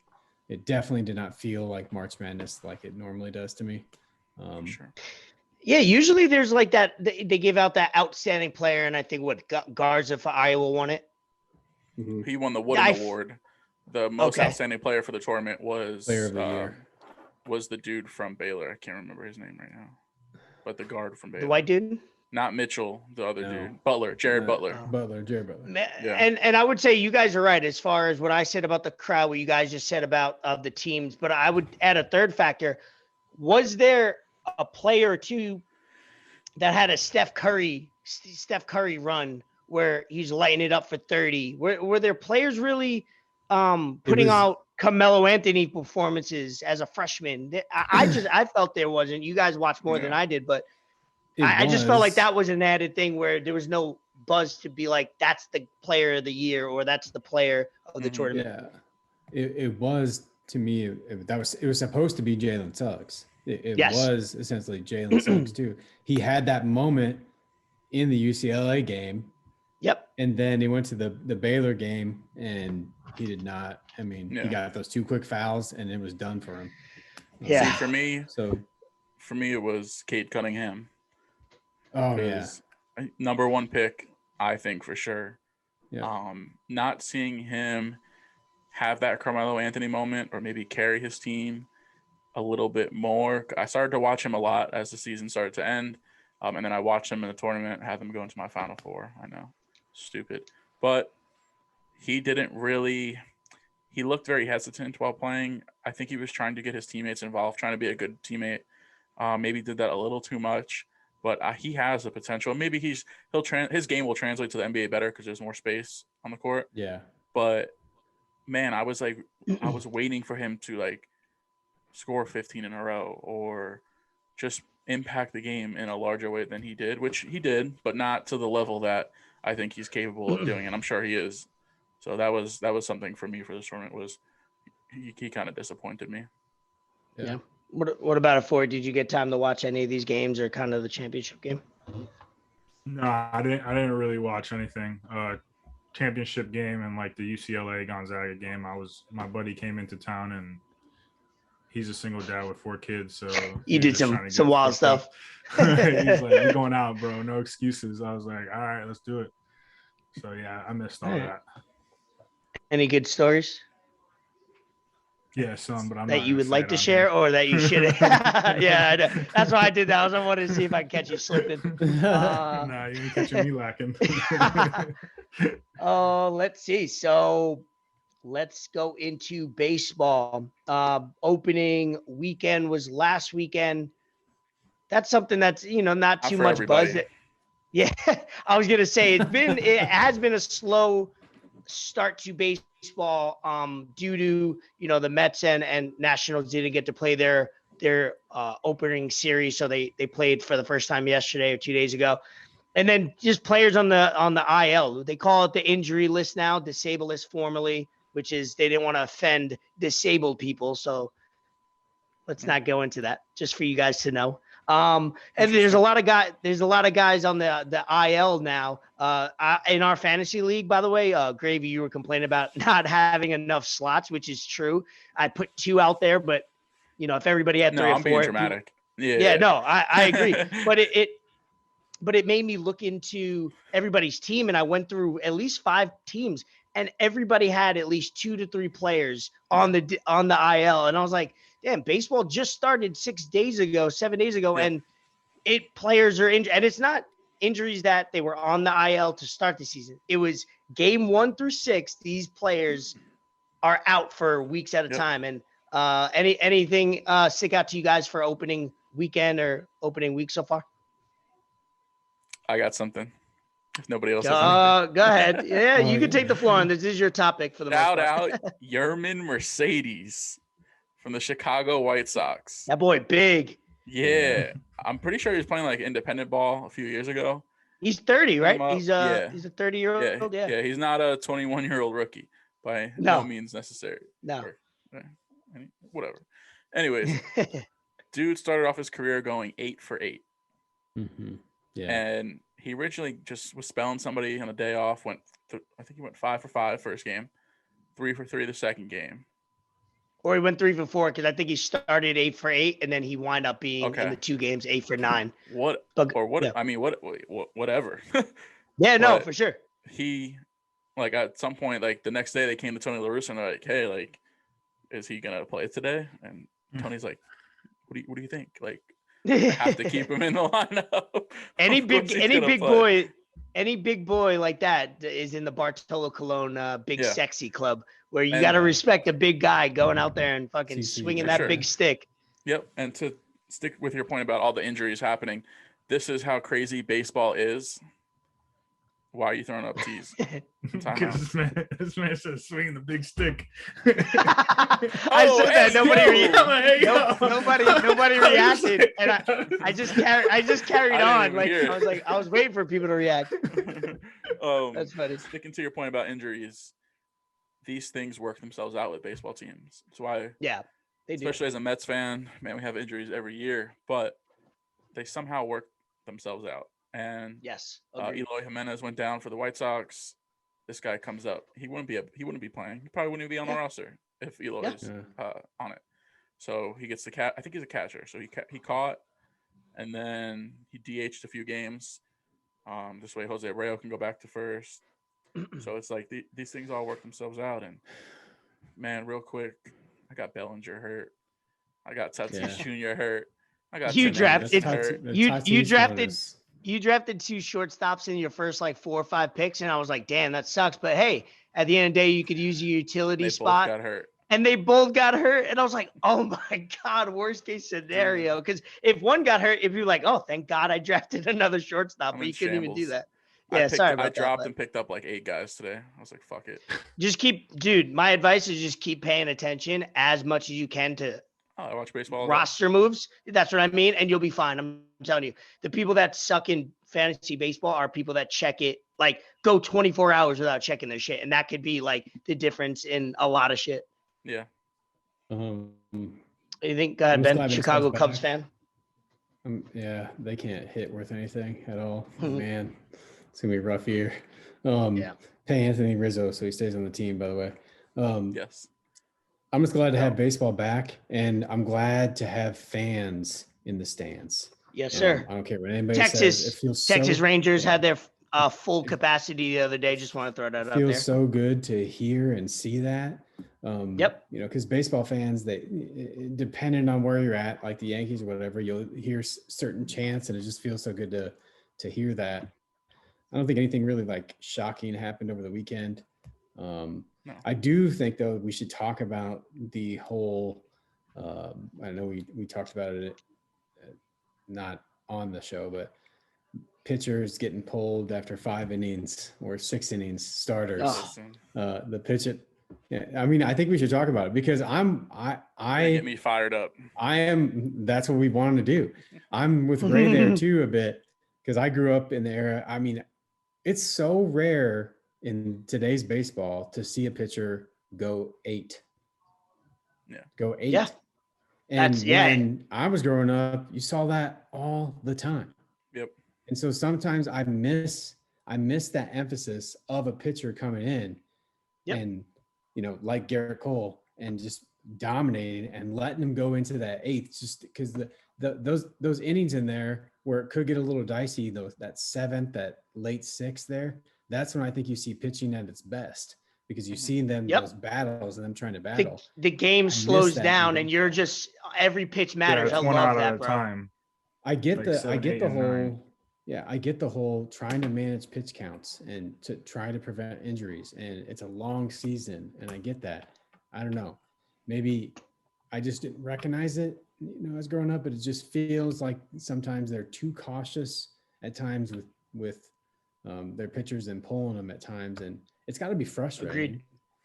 it definitely did not feel like March Madness like it normally does to me. Sure. Yeah, usually there's like that. They give out that outstanding player, and I think Garza for Iowa won it. Mm-hmm. He won the Wooden Award. The most outstanding player for the tournament was Player of the Year. Was the dude from Baylor. I can't remember his name right now, but the guard from Baylor. The white dude? Not Mitchell, the other dude. Butler, Jared Butler. Jared Butler. Yeah. And I would say you guys are right as far as what I said about the crowd, what you guys just said about the teams. But I would add a third factor. Was there a player or two that had a Steph Curry run where he's lighting it up for 30? Were there players really putting out Carmelo Anthony performances as a freshman? I felt there wasn't. You guys watched more than I did, but I just felt like that was an added thing where there was no buzz to be like, that's the player of the year or that's the player of the tournament. Yeah, it was to me. It was supposed to be Jalen Suggs. It was essentially Jalen Suggs too. He had that moment in the UCLA game. Yep. And then he went to the Baylor game and he did not. I mean, he got those 2 quick fouls and it was done for him. Yeah. See, for me, it was Cade Cunningham. Oh yeah. Number 1 pick, I think for sure. Yeah. Not seeing him have that Carmelo Anthony moment or maybe carry his team a little bit more. I started to watch him a lot as the season started to end. And then I watched him in the tournament, had them go into my Final Four. I know, stupid. But he looked very hesitant while playing. I think he was trying to get his teammates involved, trying to be a good teammate. Maybe did that a little too much, but he has the potential. Maybe his game will translate to the NBA better because there's more space on the court. Yeah. But man, I was waiting for him to like score 15 in a row or just impact the game in a larger way than he did, which he did, but not to the level that I think he's capable of doing, and I'm sure he is. So that was something for me for this tournament. Was he kind of disappointed me. Yeah. What about it for? Did you get time to watch any of these games or kind of the championship game? No, I didn't really watch anything. Championship game and like the UCLA Gonzaga game. My buddy came into town and he's a single dad with 4 kids, so you did some wild stuff. He's like, "I'm going out, bro. No excuses." I was like, "All right, let's do it." So yeah, I missed all that. Any good stories? Yeah, some, but I'm that you would like to share or that you shouldn't. Yeah, I know. That's why I did that. I wanted to see if I can catch you slipping. Nah, you ain't catching me lacking. Let's see. So let's go into baseball. Opening weekend was last weekend. That's something that's, not too much buzz. Yeah, I was going to say it has been a slow start to baseball due to, the Mets and Nationals didn't get to play their opening series. So they played for the first time yesterday or 2 days ago. And then just players on the IL. They call it the injury list now, disabled list formerly, which is they didn't want to offend disabled people. So let's not go into that, just for you guys to know. And there's a lot of guys on the IL now. In our fantasy league, by the way, Gravy, you were complaining about not having enough slots, which is true. I put 2 out there, but if everybody had 3 or 4. I'm being dramatic. I agree. But it made me look into everybody's team, and I went through at least 5 teams, and everybody had at least 2 to 3 players on the IL. And I was like, damn, baseball just started 7 days ago, and players are injured. And it's not injuries that they were on the IL to start the season. It was game 1 through 6. These players are out for weeks at a time. And anything stick out to you guys for opening weekend or opening week so far? I got something. If nobody else has go ahead. Yeah, you can take the floor on this. This is your topic for the most part. Shout out Yermin Mercedes from the Chicago White Sox. That boy big. Yeah. I'm pretty sure he was playing like independent ball a few years ago. He's 30, right? He's a 30-year-old. Yeah, he's not a 21-year-old rookie by no means necessary. No. Whatever. Anyways, dude started off his career going 8 for 8. Mm-hmm. Yeah. And he originally just was spelling somebody on a day off. I think he went 5 for 5 first game, 3 for 3 the second game. Or he went 3 for 4 because I think he started 8 for 8, and then he wound up being in the 2 games 8 for 9. Whatever. Yeah, no, for sure. He, like, at some point, like the next day, they came to Tony La Russa and they're like, "Hey, like, is he gonna play today?" And Tony's like, "What do you think? Like, I have to keep him in the lineup." Any big boy like that is in the Bartolo Colon sexy club, where you got to respect a big guy going out there and fucking swinging that big stick. Yep. And to stick with your point about all the injuries happening, this is how crazy baseball is. Why are you throwing up tees? Because this man says swinging the big stick. I said that nobody reacted, and I just carried on. Like I was waiting for people to react. That's funny. Sticking to your point about injuries, these things work themselves out with baseball teams. That's why. Yeah, they do. Especially as a Mets fan, man, we have injuries every year, but they somehow work themselves out. And yes, Eloy Jimenez went down for the White Sox. This guy comes up. He wouldn't be playing. He probably wouldn't even be on the roster if Eloy is on it. So he gets the I think he's a catcher. So he caught, and then he DH'd a few games. This way Jose Abreu can go back to first. So it's like these things all work themselves out. And man, real quick, I got Bellinger hurt. I got Tatis Jr. hurt. I got you drafted 2 shortstops in your first like 4 or 5 picks, and I was like, damn, that sucks. But hey, at the end of the day, you could use your utility spot. Both got hurt. And they both got hurt. And I was like, oh my God, worst case scenario. Because if one got hurt, if you're like, oh, thank God I drafted another shortstop, but you couldn't even do that. Yeah, I dropped and picked up like 8 guys today. I was like, fuck it. My advice is just keep paying attention as much as you can to I watch baseball. Roster moves. That's what I mean. And you'll be fine. I'm telling you, the people that suck in fantasy baseball are people that check it, like go 24 hours without checking their shit. And that could be like the difference in a lot of shit. Yeah. You think Ben, Chicago Cubs fan? Yeah, they can't hit worth anything at all. Man, it's going to be a rough year. Pay Anthony Rizzo so he stays on the team, by the way. Yes. I'm just glad to have baseball back, and I'm glad to have fans in the stands. Yes, sir. I don't care what anybody says. It feels Texas Rangers had their full capacity the other day. Just want to throw that out there. It feels so good to hear and see that. Because baseball fans, depending on where you're at, like the Yankees or whatever, you'll hear certain chants, and it just feels so good to hear that. I don't think anything really like shocking happened over the weekend. No. I do think, though, we should talk about the whole I know we talked about it not on the show, but pitchers getting pulled after 5 innings or 6 innings, starters. The pitch it. Yeah, I mean, I think we should talk about it because I get me fired up. That's what we wanted to do. I'm with Ray there too a bit because I grew up in the era. I mean, it's so rare in today's baseball to see a pitcher go 8. Yeah. Go 8. Yeah. And when I was growing up, you saw that all the time. Yep. And so sometimes I miss that emphasis of a pitcher coming in and, like Garrett Cole, and just dominating and letting him go into that 8th, just because those innings in there where it could get a little dicey, that 7th, that late 6th there. That's when I think you see pitching at its best, because you see them those battles and them trying to battle. The game slows down and you're just every pitch matters. I love that, bro. Time. I get the whole trying to manage pitch counts and to try to prevent injuries, and it's a long season, and I get that. I don't know, maybe I just didn't recognize it, as growing up, but it just feels like sometimes they're too cautious at times with their pitchers and pulling them at times, and it's got to be frustrating. Agreed.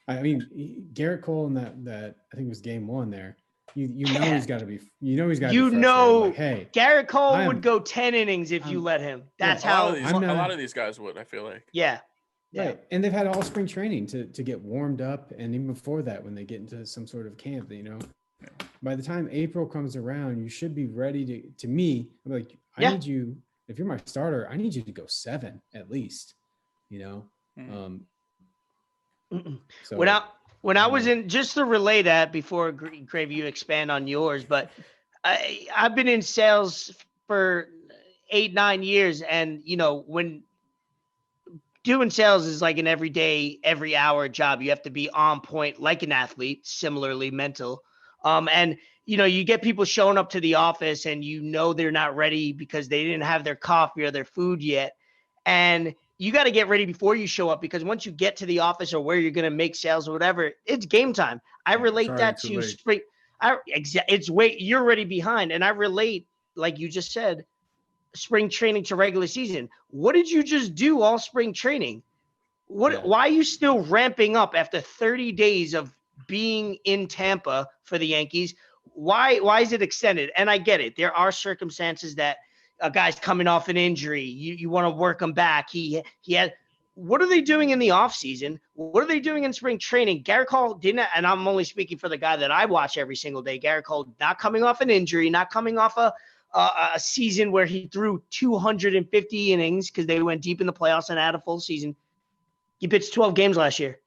I mean, Garrett Cole in that I think it was game 1 there. He's got to be. Like, hey, Garrett Cole would go 10 innings if you let him. That's how a lot of these guys would. I feel like. Yeah. Right, and they've had all spring training to get warmed up, and even before that, when they get into some sort of camp, by the time April comes around, you should be ready to me. I'm like, I need you. If you're my starter, I need you to go 7 at least. So when I was in, just to relay that before Gravy, you expand on yours, but I've been in sales for 8-9 years, and when doing sales is like an everyday, every hour job. You have to be on point like an athlete, similarly mental. And you get people showing up to the office and they're not ready because they didn't have their coffee or their food yet. And you got to get ready before you show up, because once you get to the office or where you're going to make sales or whatever, it's game time. I relate that to spring. You're already behind. And I relate, like you just said, spring training to regular season. What did you just do all spring training? Why are you still ramping up after 30 days of being in Tampa for the Yankees? Why is it extended? And I get it. There are circumstances that a guy's coming off an injury. You want to work him back. He had. What are they doing in the offseason? What are they doing in spring training? Garrett Cole didn't, and I'm only speaking for the guy that I watch every single day. Garrett Cole not coming off an injury, not coming off a season where he threw 250 innings because they went deep in the playoffs and had a full season. He pitched 12 games last year.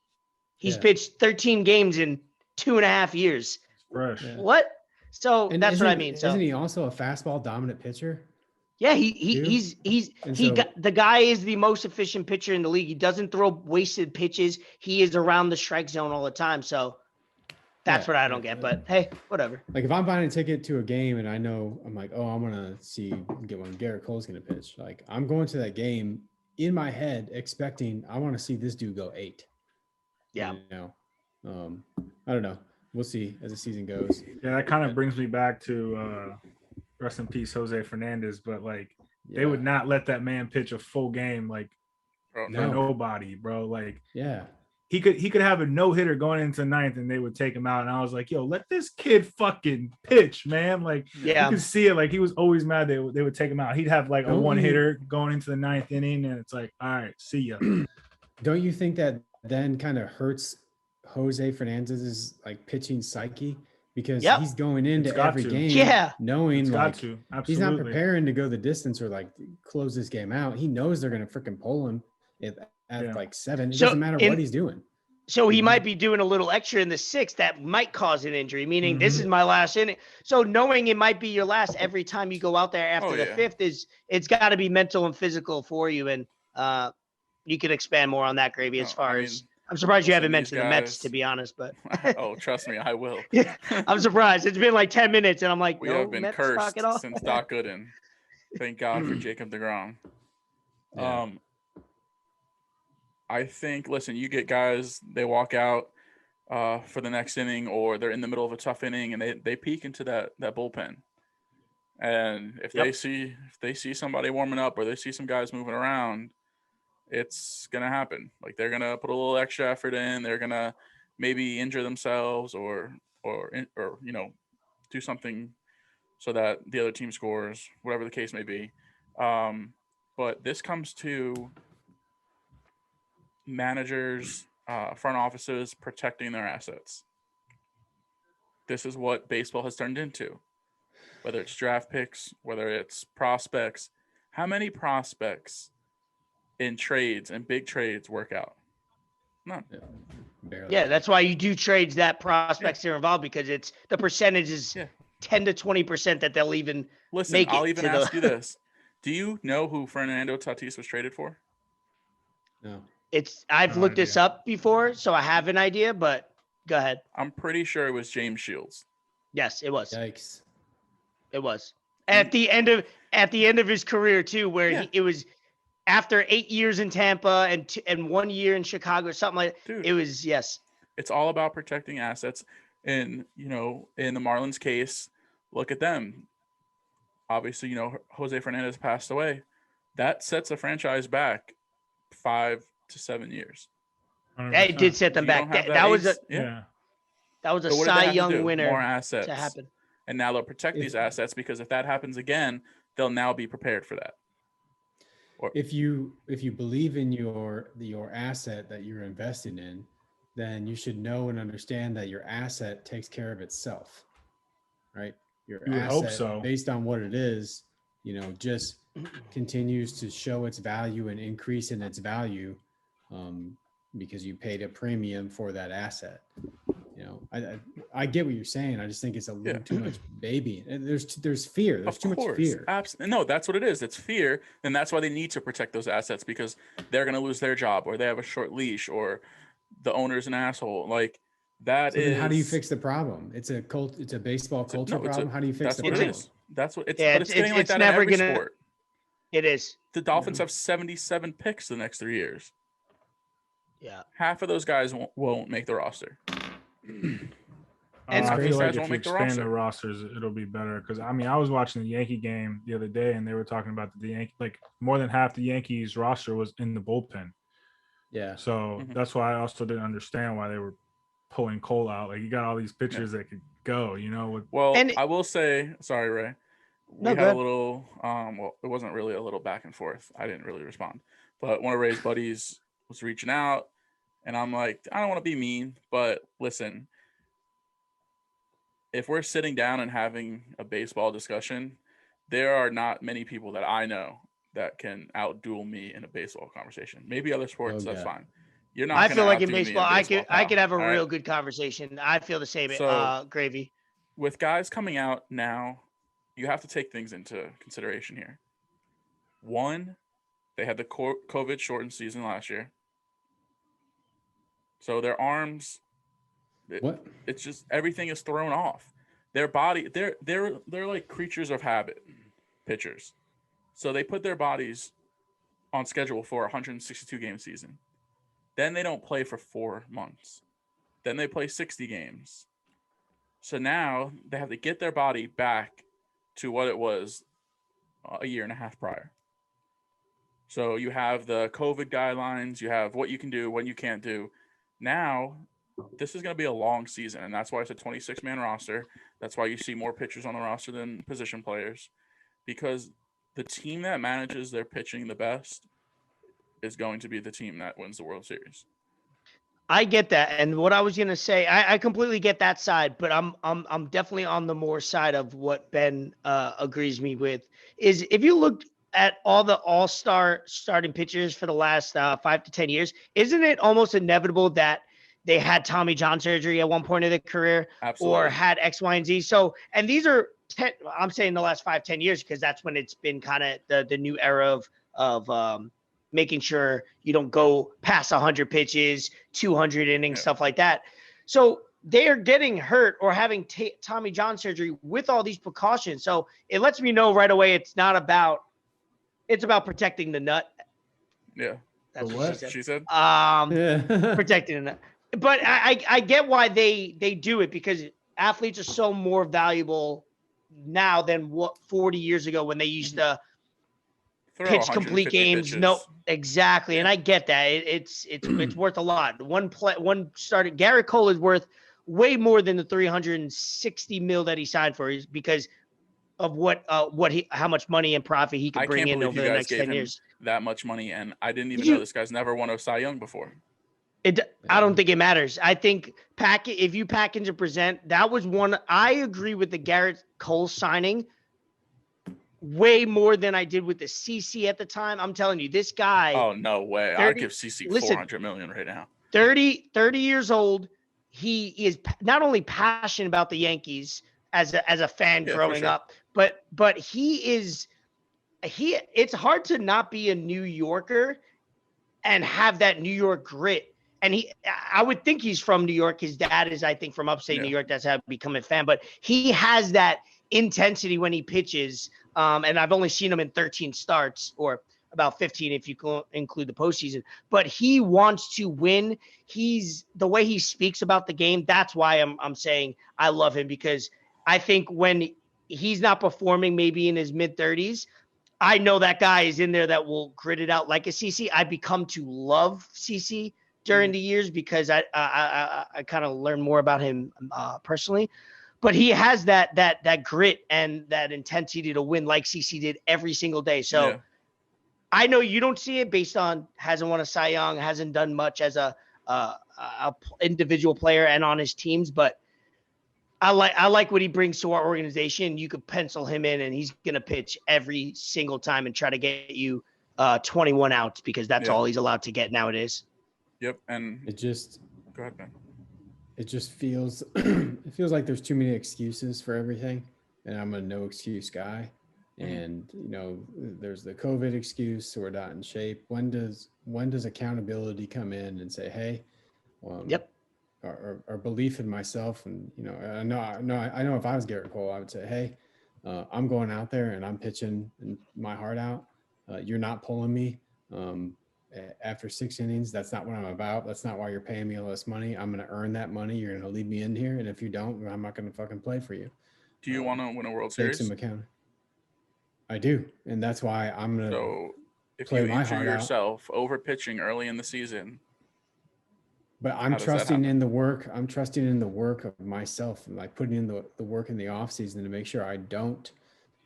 He's pitched 13 games in 2.5 years. Fresh. Yeah. What? So that's what I mean. So isn't he also a fastball dominant pitcher? Yeah, the guy is the most efficient pitcher in the league. He doesn't throw wasted pitches. He is around the strike zone all the time. So that's what I don't get. But hey, whatever. Like if I'm buying a ticket to a game and I know I'm like, oh, I'm gonna get one. Garrett Cole's gonna pitch. Like I'm going to that game in my head expecting I want to see this dude go 8. Yeah. I don't know. We'll see as the season goes. Yeah, that kind of brings me back to rest in peace, Jose Fernandez. But they would not let that man pitch a full game, for nobody, bro. He could have a no-hitter going into 9th and they would take him out. And I was like, yo, let this kid fucking pitch, man. You could see it. He was always mad they would take him out. He'd have a one-hitter going into the 9th inning, and it's like, all right, see ya. Don't you think that then kind of hurts Jose Fernandez's pitching psyche? Because he's going into every game knowing he's not preparing to go the distance or close this game out. He knows they're going to freaking pull him at 7. It doesn't matter what he's doing. So he might be doing a little extra in the 6th that might cause an injury, meaning this is my last inning. So knowing it might be your last every time you go out there after the 5th it's got to be mental and physical for you. And you can expand more on that, Gravy, as far as I'm surprised you haven't mentioned the Mets, to be honest, but oh, trust me, I will. I'm surprised. It's been 10 minutes and I'm like, we have been Mets cursed since Doc Gooden. Thank God for Jacob deGrom. Yeah. I think, listen, you get guys, they walk out for the next inning, or they're in the middle of a tough inning and they peek into that bullpen. And if they see somebody warming up or they see some guys moving around, it's going to happen. They're going to put a little extra effort in. They're going to maybe injure themselves or do something so that the other team scores, whatever the case may be. But this comes to managers, front offices protecting their assets. This is what baseball has turned into, whether it's draft picks, whether it's prospects. How many prospects in trades and big trades work out? None. Yeah, that's why you do trades that prospects are involved, because it's the percentage is 10 to 20% that they'll even make it. I'll even ask you this. Do you know who Fernando Tatis was traded for? No. I've looked this up before, so I have an idea, but go ahead. I'm pretty sure it was James Shields. Yes, it was. Yikes. It was. At the end of his career too, where it was after 8 years in Tampa and 1 year in Chicago or something like that. Dude, it was, yes. It's all about protecting assets. And, in the Marlins case, look at them. Obviously, Jose Fernandez passed away. That sets a franchise back 5 to 7 years. Yeah, it did set them back. That was a Cy Young winner. More assets to happen. And now they'll protect these assets, because if that happens again, they'll now be prepared for that. If you believe in your asset that you're investing in, then you should know and understand that your asset takes care of itself, right? Your asset, hope so. Based on what it is, just continues to show its value and increase in its value, because you paid a premium for that asset. I get what you're saying. I just think it's a little too much baby. There's fear. There's too much fear. Absolutely. No, that's what it is. It's fear. And that's why they need to protect those assets, because they're going to lose their job, or they have a short leash, or the owner's an asshole. Like that so then how do you fix the problem? It's a baseball culture problem. How do you fix the problem? That's what it's, but it's getting like that in every sport. It is. The Dolphins have 77 picks the next 3 years. Yeah. Half of those guys won't make the roster. And I feel like if you expand the rosters, it'll be better. Because I was watching the Yankee game the other day, and they were talking about the Yankee, like more than half the Yankees roster was in the bullpen. Yeah. So that's why I also didn't understand why they were pulling Cole out. Like, you got all these pitchers that could go. I will say, sorry, Ray. We had a little. It wasn't really a little back and forth. I didn't really respond, but one of Ray's buddies was reaching out. And I'm like, I don't want to be mean, but listen, if we're sitting down and having a baseball discussion, there are not many people that I know that can outduel me in a baseball conversation. Maybe other sports, that's fine. You're not. I feel like in baseball, I could have a real good conversation. I feel the same. So, Gravy. With guys coming out now, you have to take things into consideration here. One, they had the COVID shortened season last year. So their arms, it's just everything is thrown off. Their body, they're like creatures of habit, pitchers. So they put their bodies on schedule for a 162 game season. Then they don't play for 4 months. Then they play 60 games. So now they have to get their body back to what it was a year and a half prior. So you have the COVID guidelines, you have what you can do, what you can't do. Now, this is going to be a long season, and that's why it's a 26-man roster. That's why you see more pitchers on the roster than position players, because the team that manages their pitching the best is going to be the team that wins the World Series. I get that, and what I was going to say, I completely get that side, but I'm definitely on the more side of what Ben agrees me with. Is if you look at all the all-star starting pitchers for the last 5 to 10 years, isn't it almost inevitable that they had Tommy John surgery at one point of their career? Absolutely. Or had X, Y, and Z? So, and these are, I'm saying the last 5-10 years, because that's when it's been kind of the new era of making sure you don't go past 100 pitches, 200 innings, stuff like that. So they're getting hurt or having Tommy John surgery with all these precautions. So it lets me know right away it's about protecting the nut. Yeah. That's what she said. Protecting the nut. But I get why they do it, because athletes are so more valuable now than what 40 years ago when they used to pitch complete games. Pitches. No, exactly. And I get that. It's worth a lot. One started. Garrett Cole is worth way more than the $360 million that he signed for, because of how much money and profit he could bring in over the next 10 years. That much money, and I didn't even know this guy's never won a Cy Young before. I don't think it matters. I think if you package and present, that was one. I agree with the Garrett Cole signing way more than I did with the CC at the time. I'm telling you, this guy. Oh, no way. I'd give CC $400 million right now. 30 years old. He is not only passionate about the Yankees as a fan growing up, but it's hard to not be a New Yorker and have that New York grit. And I would think he's from New York. His dad is, I think, from upstate New York. That's how I become a fan. But he has that intensity when he pitches. And I've only seen him in 13 starts, or about 15 if you include the postseason. But he wants to win. The way he speaks about the game. That's why I'm saying I love him, because I think when he's not performing, maybe in his mid-30s, I know that guy is in there that will grit it out like a CC. I become to love CC during the years because I kind of learned more about him personally. But he has that grit and that intensity to win like CC did every single day. So I know you don't see it based on hasn't won a Cy Young, hasn't done much as a individual player and on his teams, but I like what he brings to our organization. You could pencil him in, and he's going to pitch every single time and try to get you 21 outs, because that's all he's allowed to get nowadays. Yep, and it just go ahead, man. It just feels like there's too many excuses for everything, and I'm a no excuse guy. And there's the COVID excuse, so we're not in shape. When does accountability come in and say, hey, Our belief in myself, and I know if I was Garrett Cole, I would say, hey, I'm going out there and I'm pitching my heart out. You're not pulling me after 6 innings. That's not what I'm about. That's not why you're paying me less money. I'm going to earn that money. You're going to leave me in here, and if you don't, I'm not going to fucking play for you. Do you want to win a World Series? Take some account. I do, and that's why I'm going to. So if you injure yourself over pitching early in the season. But I'm trusting in the work. I'm trusting in the work of myself, and like putting in the work in the off season to make sure I don't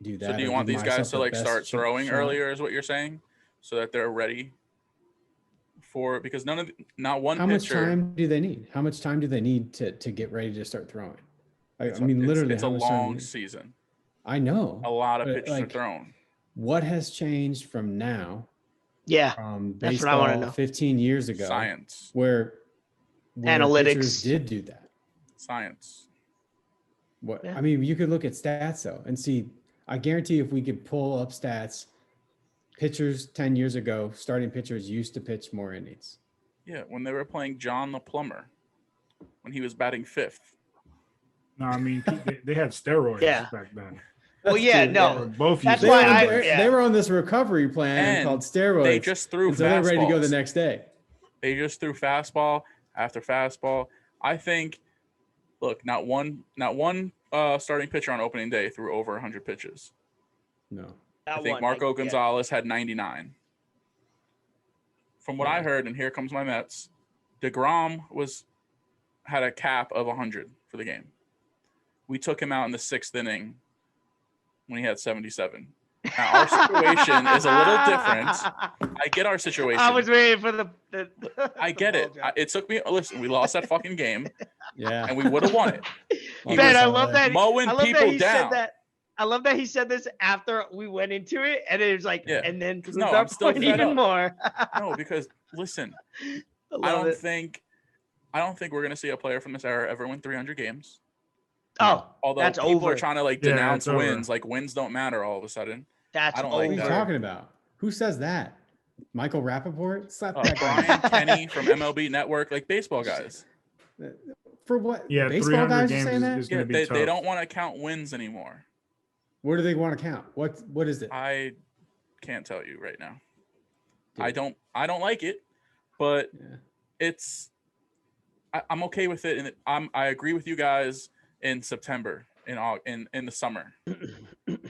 do that. So do you want these guys to like start throwing earlier, is what you're saying, so that they're ready for? Because not one pitcher. How much time do they need? How much time do they need to get ready to start throwing? I mean, literally, it's a long season. I know. A lot of pitches are thrown. What has changed from now? Yeah, that's what I want to know. 15 years ago, science, where analytics did do that. Science. What I mean, you could look at stats though and see. I guarantee if we could pull up stats, pitchers 10 years ago, starting pitchers used to pitch more innings. Yeah, when they were playing John the Plumber, when he was batting fifth. No, I mean they had steroids back then. Well, both. That's why they were on this recovery plan called steroids. They just threw fastballs. So they're ready to go the next day. They just threw fastball after fastball. I think, look, not one starting pitcher on opening day threw over 100 pitches. No. I think Marco Gonzalez had 99. From what I heard, and here comes my Mets, DeGrom had a cap of 100 for the game. We took him out in the 6th inning when he had 77. Now, our situation is a little different. I get our situation. I was waiting for the I get it. It took me. Listen, we lost that fucking game. Yeah. And we would have won it. Ben, I love that. Mowing people down. I love that he said this after we went into it, and it was like, and then I'm still even more. No, because listen, I don't think we're gonna see a player from this era ever win 300 games. Oh, although that's people over. are trying to denounce wins, like wins don't matter all of a sudden. That's I don't over. like What are that. you talking about? Who says that? Michael Rapaport? Slap that Brian Kenny from MLB Network, like baseball guys. For what? Yeah, baseball guys are saying that? They don't want to count wins anymore. Where do they want to count? What is it? I can't tell you right now. Dude. I don't like it, but I'm okay with it, and I agree with you guys in September, in the summer.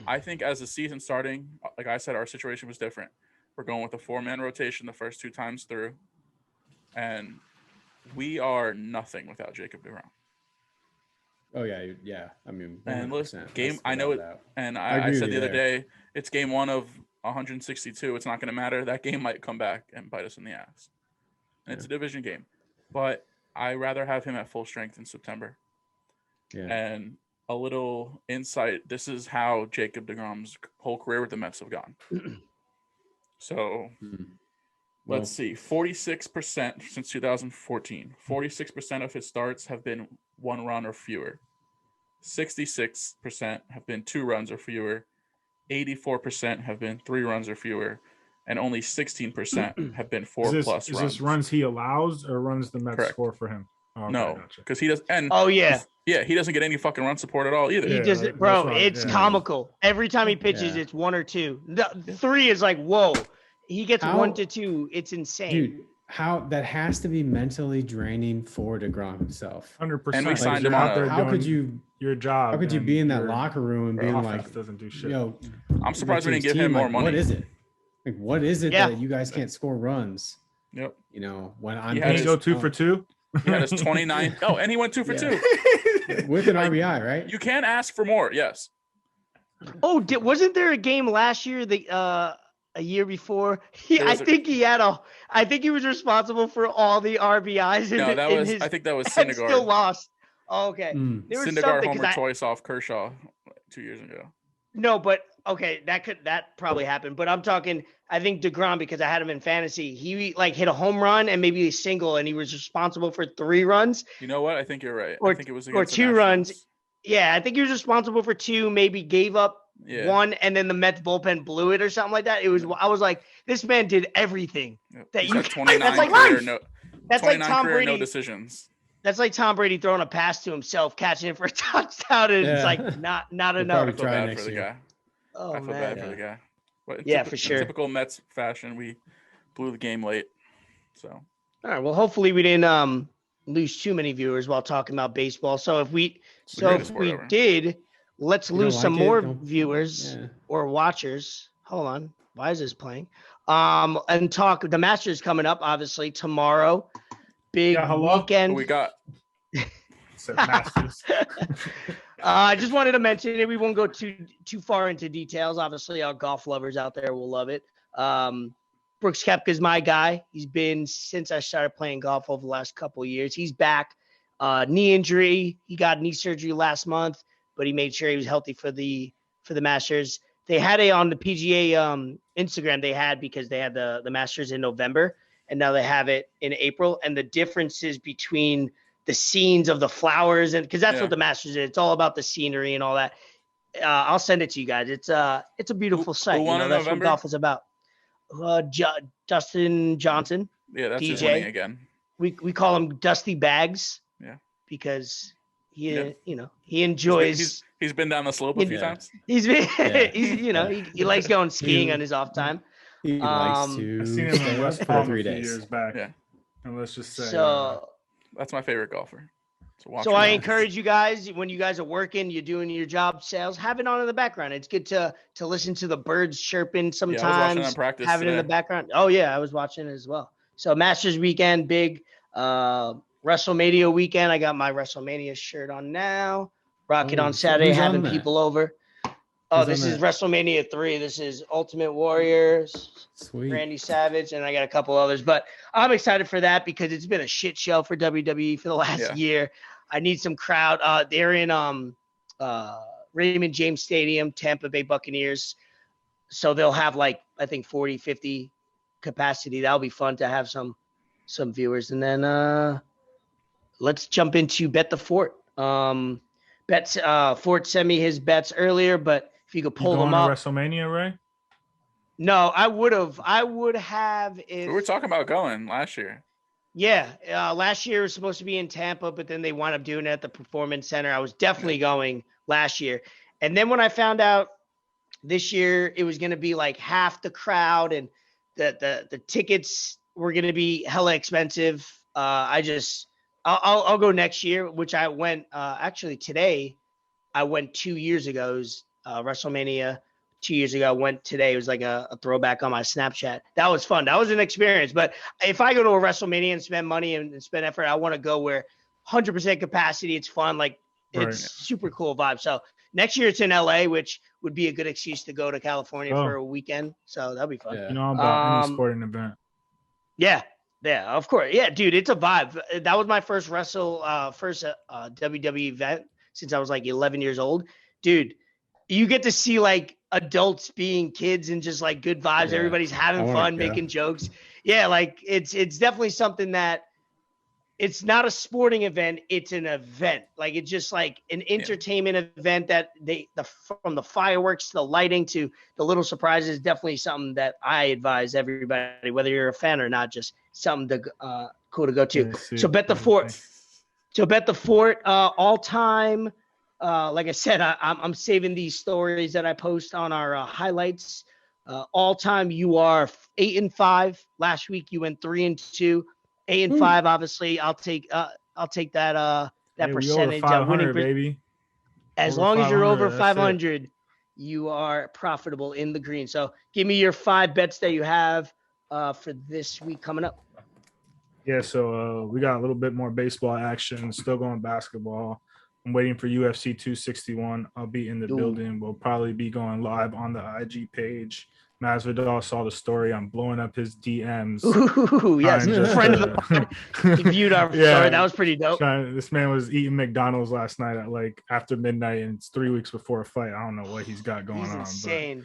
I think as the season starting, like I said, our situation was different. We're going with a 4-man rotation the first 2 times through, and we are nothing without Jacob deGrom. Oh yeah. I mean, 100%. And listen, I know it, and I said the other day, it's game 1 of 162. It's not going to matter. That game might come back and bite us in the ass. And it's a division game, but I rather have him at full strength in September. Yeah. And a little insight: this is how Jacob deGrom's whole career with the Mets have gone. So. Let's see, 46% since 2014. 46% of his starts have been 1 run or fewer. 66% have been 2 runs or fewer. 84% have been 3 runs or fewer. and only 16% have been 4+ runs. Is this runs he allows or runs the Mets score for him? Oh, okay, no, because he does. And he doesn't get any fucking run support at all either. He doesn't, bro. It's comical. Every time he pitches, it's 1 or 2. 3 is like, whoa. He gets 1 to 2. It's insane, dude. How that has to be mentally draining for DeGrom himself. 100%. And we signed him out there. How could you your job? How could you be in that locker room and being like, doesn't do shit. Yo, I'm surprised we didn't give him more money. What is it? Like, what is it that you guys can't score runs? Yep. You know, when I'm going to go 2 for 2. He had his 29. Oh, and he went 2 for 2 with an RBI, right? You can ask for more. Yes. Oh, wasn't there a game last year that a year before? I think he was responsible for all the RBIs. I think that was Syndergaard. Still lost. Oh, okay. Syndergaard homer twice off Kershaw 2 years ago. No, but okay, that probably happened. But I'm talking, I think DeGrom, because I had him in fantasy. He like hit a home run and maybe a single, and he was responsible for 3 runs. You know what? I think you're right. I think it was or 2 runs. Yeah, I think he was responsible for 2. Maybe gave up 1, and then the Mets bullpen blew it or something like that. I was like, this man did everything that you. 29 that's like life. That's like Tom Brady. No decisions. That's like Tom Brady throwing a pass to himself, catching it for a touchdown, and it's like not enough. I feel bad for the guy. Oh, I feel bad for the guy. But for sure. In typical Mets fashion, we blew the game late. So. All right. Well, hopefully we didn't lose too many viewers while talking about baseball. So if we did, let's lose some more viewers or watchers. Hold on. Why is this playing? And talk. The Masters coming up, obviously tomorrow. Big weekend. What we got. Masters. I just wanted to mention it. We won't go too far into details. Obviously, our golf lovers out there will love it. Brooks Koepka's my guy. He's been since I started playing golf over the last couple of years. He's back. Knee injury. He got knee surgery last month, but he made sure he was healthy for the Masters. They had it on the PGA Instagram. Because they had the Masters in November, and now they have it in April. And the differences between the scenes of the flowers, and because that's what the Masters is. It's all about the scenery and all that. I'll send it to you guys. It's a beautiful sight. Who won in that's November? What golf is about. Dustin Johnson. Yeah, that's DJ. His winning again. We call him Dusty Bags. Yeah. Because he enjoys. He's been down the slope a few times. He likes going skiing on his off time. He likes to. I've seen him in West Palm 3 days. Years back. Yeah. And let's just say. So. That's my favorite golfer. So I encourage you guys, when you guys are working, you're doing your job sales, have it on in the background. It's good to listen to the birds chirping sometimes. Yeah, I was watching them practice have it in the background. Oh yeah, I was watching it as well. So Masters weekend, big WrestleMania weekend. I got my WrestleMania shirt on now. Rock it on Saturday, having people over. Oh, this is WrestleMania 3. This is Ultimate Warriors, Randy Savage, and I got a couple others. But I'm excited for that because it's been a shit show for WWE for the last year. I need some crowd. They're in Raymond James Stadium, Tampa Bay Buccaneers. So they'll have I think 40, 50 capacity. That'll be fun to have some viewers. And then let's jump into Bet the Fort. Fort sent me his bets earlier, but if you could pull them up. WrestleMania, Ray? No, I would have. We were talking about going last year. Yeah, last year was supposed to be in Tampa, but then they wound up doing it at the Performance Center. I was definitely going last year. And then when I found out this year it was going to be like half the crowd and the tickets were going to be hella expensive, I'll go next year, which I went actually today. I went 2 years ago. It was WrestleMania 2 years ago. I went today. It was like a throwback on my Snapchat. That was fun. That was an experience. But if I go to a WrestleMania and spend money and spend effort, I want to go where 100% capacity. It's fun. It's super cool vibe. So next year it's in LA, which would be a good excuse to go to California for a weekend. So that'd be fun. Yeah. I'm about any sporting event. Yeah. Yeah, of course. Yeah, dude, it's a vibe. That was my first WWE event since I was 11 years old. Dude, you get to see adults being kids and just good vibes. Yeah. Everybody's having fun, making jokes. Yeah, it's definitely something that it's not a sporting event, it's an event. Like it's just like an entertainment event that from the fireworks to the lighting to the little surprises, definitely something that I advise everybody, whether you're a fan or not, just something to cool to go to. So bet the fort. All time. Like I said, I'm saving these stories that I post on our highlights. All time, you are 8-5. Last week you went 3-2. 8-5. Obviously, I'll take that percentage. 500, baby. As long as you're over 500, you are profitable in the green. So give me your 5 bets that you have for this week coming up. Yeah, so we got a little bit more baseball action. Still going basketball. I'm waiting for UFC 261. I'll be in the building. We'll probably be going live on the IG page. Masvidal saw the story. I'm blowing up his DMs. Ooh, yes, friend of the pod. He viewed our story. That was pretty dope. This man was eating McDonald's last night at like after midnight, and it's 3 weeks before a fight. I don't know what he's got going on. He's insane.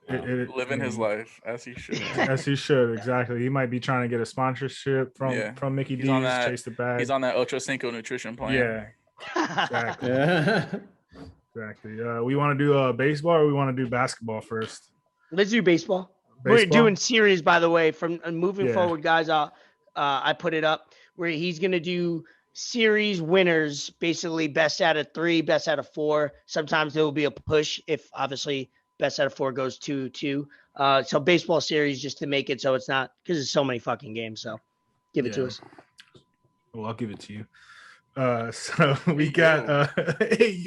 Living his life as he should. As he should, exactly. He might be trying to get a sponsorship from Mickey D's, chase the bag. He's on that Ocho Cinco nutrition plan. Yeah, exactly. Exactly. We want to do baseball or we want to do basketball first? Let's do baseball. We're doing series, by the way, from moving forward, guys. I put it up where he's going to do series winners, basically best out of 3, best out of 4. Sometimes there will be a push if obviously best out of 4 goes 2-2. So baseball series just to make it so it's not because there's so many fucking games. So give it to us. Well, I'll give it to you. So we got hey.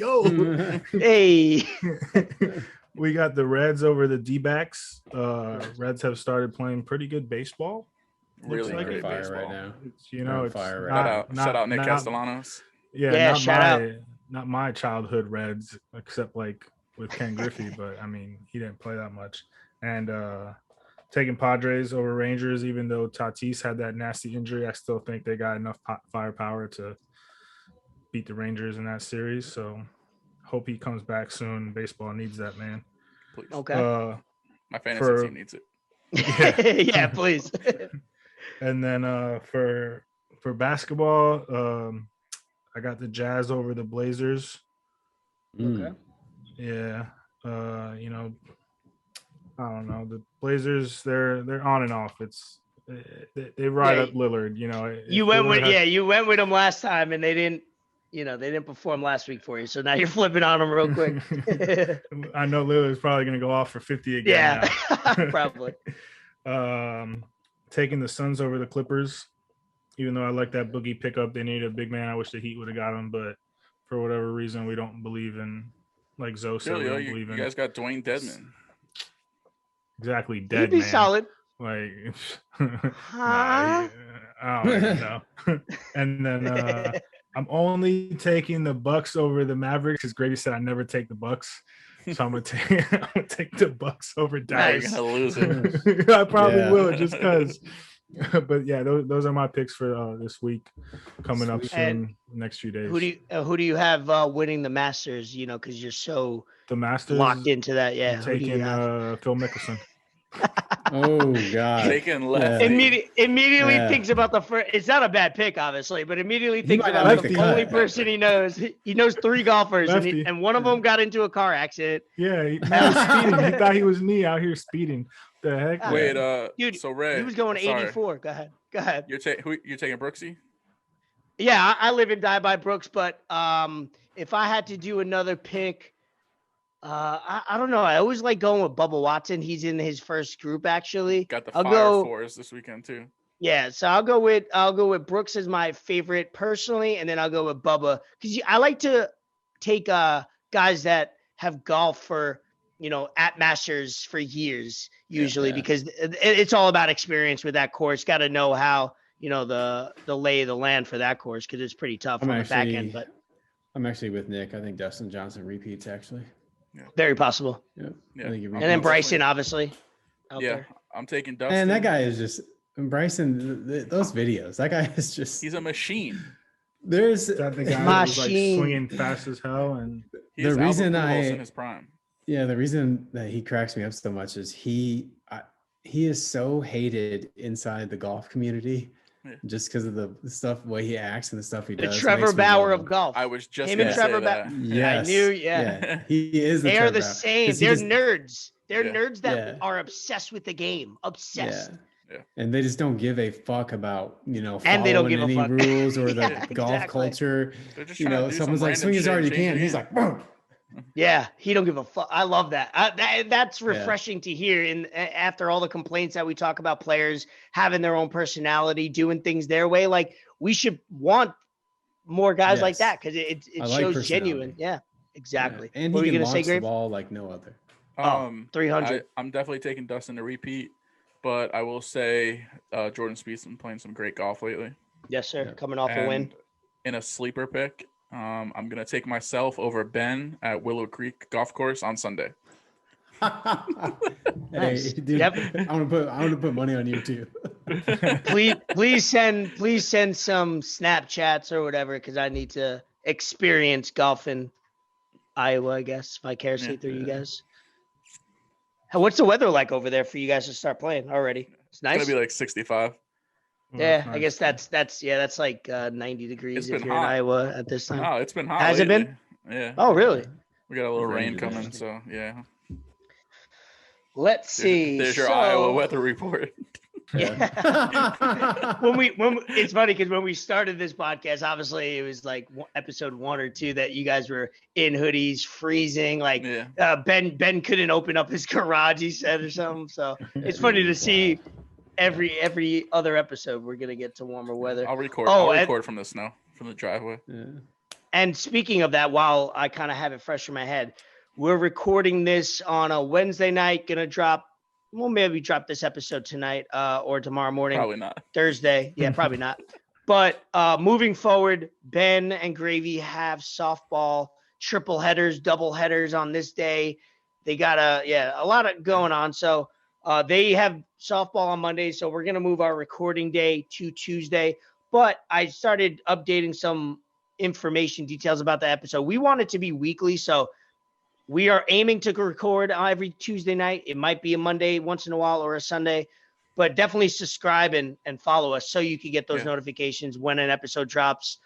We got the Reds over the D-backs. Reds have started playing pretty good baseball. Really great fire baseball right now. It's fire right now. Shout out Nick Castellanos. Yeah, not my childhood Reds, except like with Ken Griffey, but I mean he didn't play that much. And taking Padres over Rangers, even though Tatis had that nasty injury, I still think they got enough firepower to beat the Rangers in that series. So hope he comes back soon. Baseball needs that, man. Please. Okay. My fantasy team needs it. Yeah, please. And then for basketball, I got the Jazz over the Blazers. Okay. Yeah. I don't know. The Blazers, they're on and off. They ride up Lillard, You went with them last time and they didn't perform last week for you. So now you're flipping on them real quick. I know Lillard's probably going to go off for 50 again. Yeah, probably. Taking the Suns over the Clippers, even though I like that Boogie pickup. They need a big man. I wish the Heat would have got him, but for whatever reason, we don't believe in, like Zoe said, we don't believe in. You guys got Dwayne Dedman. Exactly, dead He'd be man. solid. Like, I don't even know. And then I'm only taking the Bucks over the Mavericks because Grady said I never take the Bucks. So I'm gonna take the Bucks over Dallas. You're gonna lose it. I probably will just because. But yeah, those are my picks for this week coming up soon, next few days. Who do you have winning the Masters? Because you're so the Masters locked into that. Yeah, I'm taking Phil Mickelson. Oh God! Taking left. Immediately thinks about the first. It's not a bad pick, obviously, but immediately thinks about the only person he knows. He knows 3 golfers, and one of them got into a car accident. Yeah, he was speeding. He thought he was me out here speeding. The heck? Wait, dude. So Red, he was going 84. Go ahead. You're taking Brooksy? Yeah, I live and die by Brooks, but if I had to do another pick. I don't know. I always like going with Bubba Watson. He's in his first group actually. Got the Fire Force this weekend too. Yeah, so I'll go with Brooks as my favorite personally, and then I'll go with Bubba because I like to take guys that have golf for at Masters for years usually because it's all about experience with that course. Got to know how the lay of the land for that course because it's pretty tough on the back end. But I'm actually with Nick. I think Dustin Johnson repeats actually. Yeah. Very possible. Yeah. And then Bryson, obviously. There. I'm taking Dustin. And that guy is just Bryson. Those videos. That guy is just—he's a machine. There's that the guy who's like swinging fast as hell, and the reason in his prime. Yeah, the reason that he cracks me up so much is he is so hated inside the golf community. just because of the stuff, the way he acts and the stuff he does. The Trevor Bauer of golf. I was just him and Trevor Bauer. Yes. I knew. Yeah. He is. They are the same. They're nerds. They're nerds that are obsessed with the game. Obsessed. Yeah. And they just don't give a fuck about, and they don't give any a fuck. rules or the golf culture. Someone's like, swing as hard as you can. He's like, boom. Yeah, he don't give a fuck. I love that. That's refreshing to hear. And after all the complaints that we talk about players having their own personality, doing things their way, like we should want more guys like that because it shows genuine. Yeah, exactly. Yeah. And he can launch the ball like no other. 300. I'm definitely taking Dustin to repeat, but I will say Jordan Spieth's been playing some great golf lately. Yes, sir. Yeah. Coming off a win. In a sleeper pick, I'm going to take myself over Ben at Willow Creek Golf Course on Sunday. Hey, dude, I'm gonna put money on you too. please send some Snapchats or whatever, because I need to experience golf in Iowa, I guess, vicariously through you guys. What's the weather like over there for you guys to start playing already? It's nice. It's gonna be like 65. Yeah, nice. I guess that's like 90 degrees if you're in Iowa at this time. No, it's been hot. Has lately. It been? Yeah. Oh, really? We got a little rain coming, so yeah. Let's see. There's your Iowa weather report. Yeah. when it's funny because when we started this podcast, obviously it was like episode 1 or 2 that you guys were in hoodies, freezing. Like Ben couldn't open up his garage, he said, or something. So it's funny to see every other episode we're gonna get to warmer weather. I'll record from the snow, from the driveway. Yeah. And speaking of that, while I kind of have it fresh in my head, we're recording this on a Wednesday night. Gonna drop. We'll maybe drop this episode tonight or tomorrow morning. Probably not. Thursday. Yeah, probably not. But moving forward, Ben and Gravy have softball triple headers, double headers on this day. They got a lot of going on. So they have softball on Monday. So we're going to move our recording day to Tuesday. But I started updating some information details about the episode. We want it to be weekly. So we are aiming to record every Tuesday night. It might be a Monday once in a while or a Sunday, but definitely subscribe and follow us so you can get those notifications when an episode drops.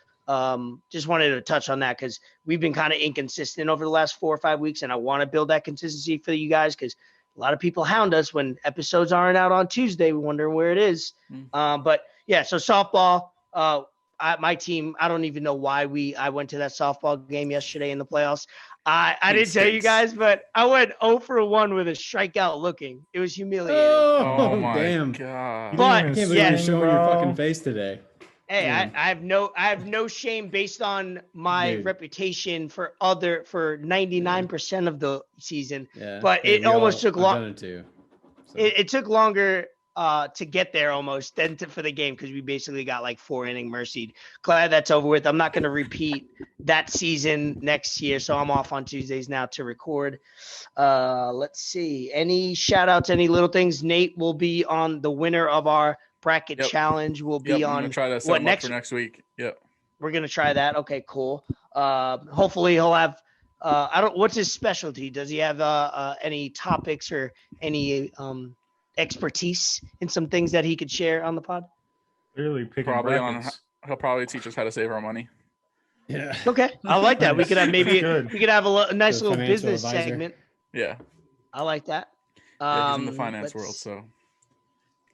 Just wanted to touch on that because we've been kind of inconsistent over the last 4 or 5 weeks, and I want to build that consistency for you guys because a lot of people hound us when episodes aren't out on Tuesday. We wonder where it is. But yeah, so softball, my team, I don't even know why I went to that softball game yesterday in the playoffs. I didn't tell you guys, but I went 0 for 1 with a strikeout looking. It was humiliating. Oh my damn. God. But I can't believe you're showing your fucking face today. Hey, I have no shame based on my reputation for 99% of the season. Yeah. But it almost took long. It took longer to get there almost than for the game because we basically got like 4-inning mercied. Glad that's over with. I'm not going to repeat that season next year, so I'm off on Tuesdays now to record. Let's see. Any shout outs, any little things? Nate will be on the winner of our bracket challenge. Will be on. I'm gonna try to set him up for next week. Yep. We're gonna try that. Okay, cool. Hopefully he'll have. What's his specialty? Does he have any topics or any expertise in some things that he could share on the pod? Clearly picking he'll probably teach us how to save our money. Yeah. Okay. I like that. We could have a nice little business advisor segment. Yeah. I like that. He's in the finance world, so.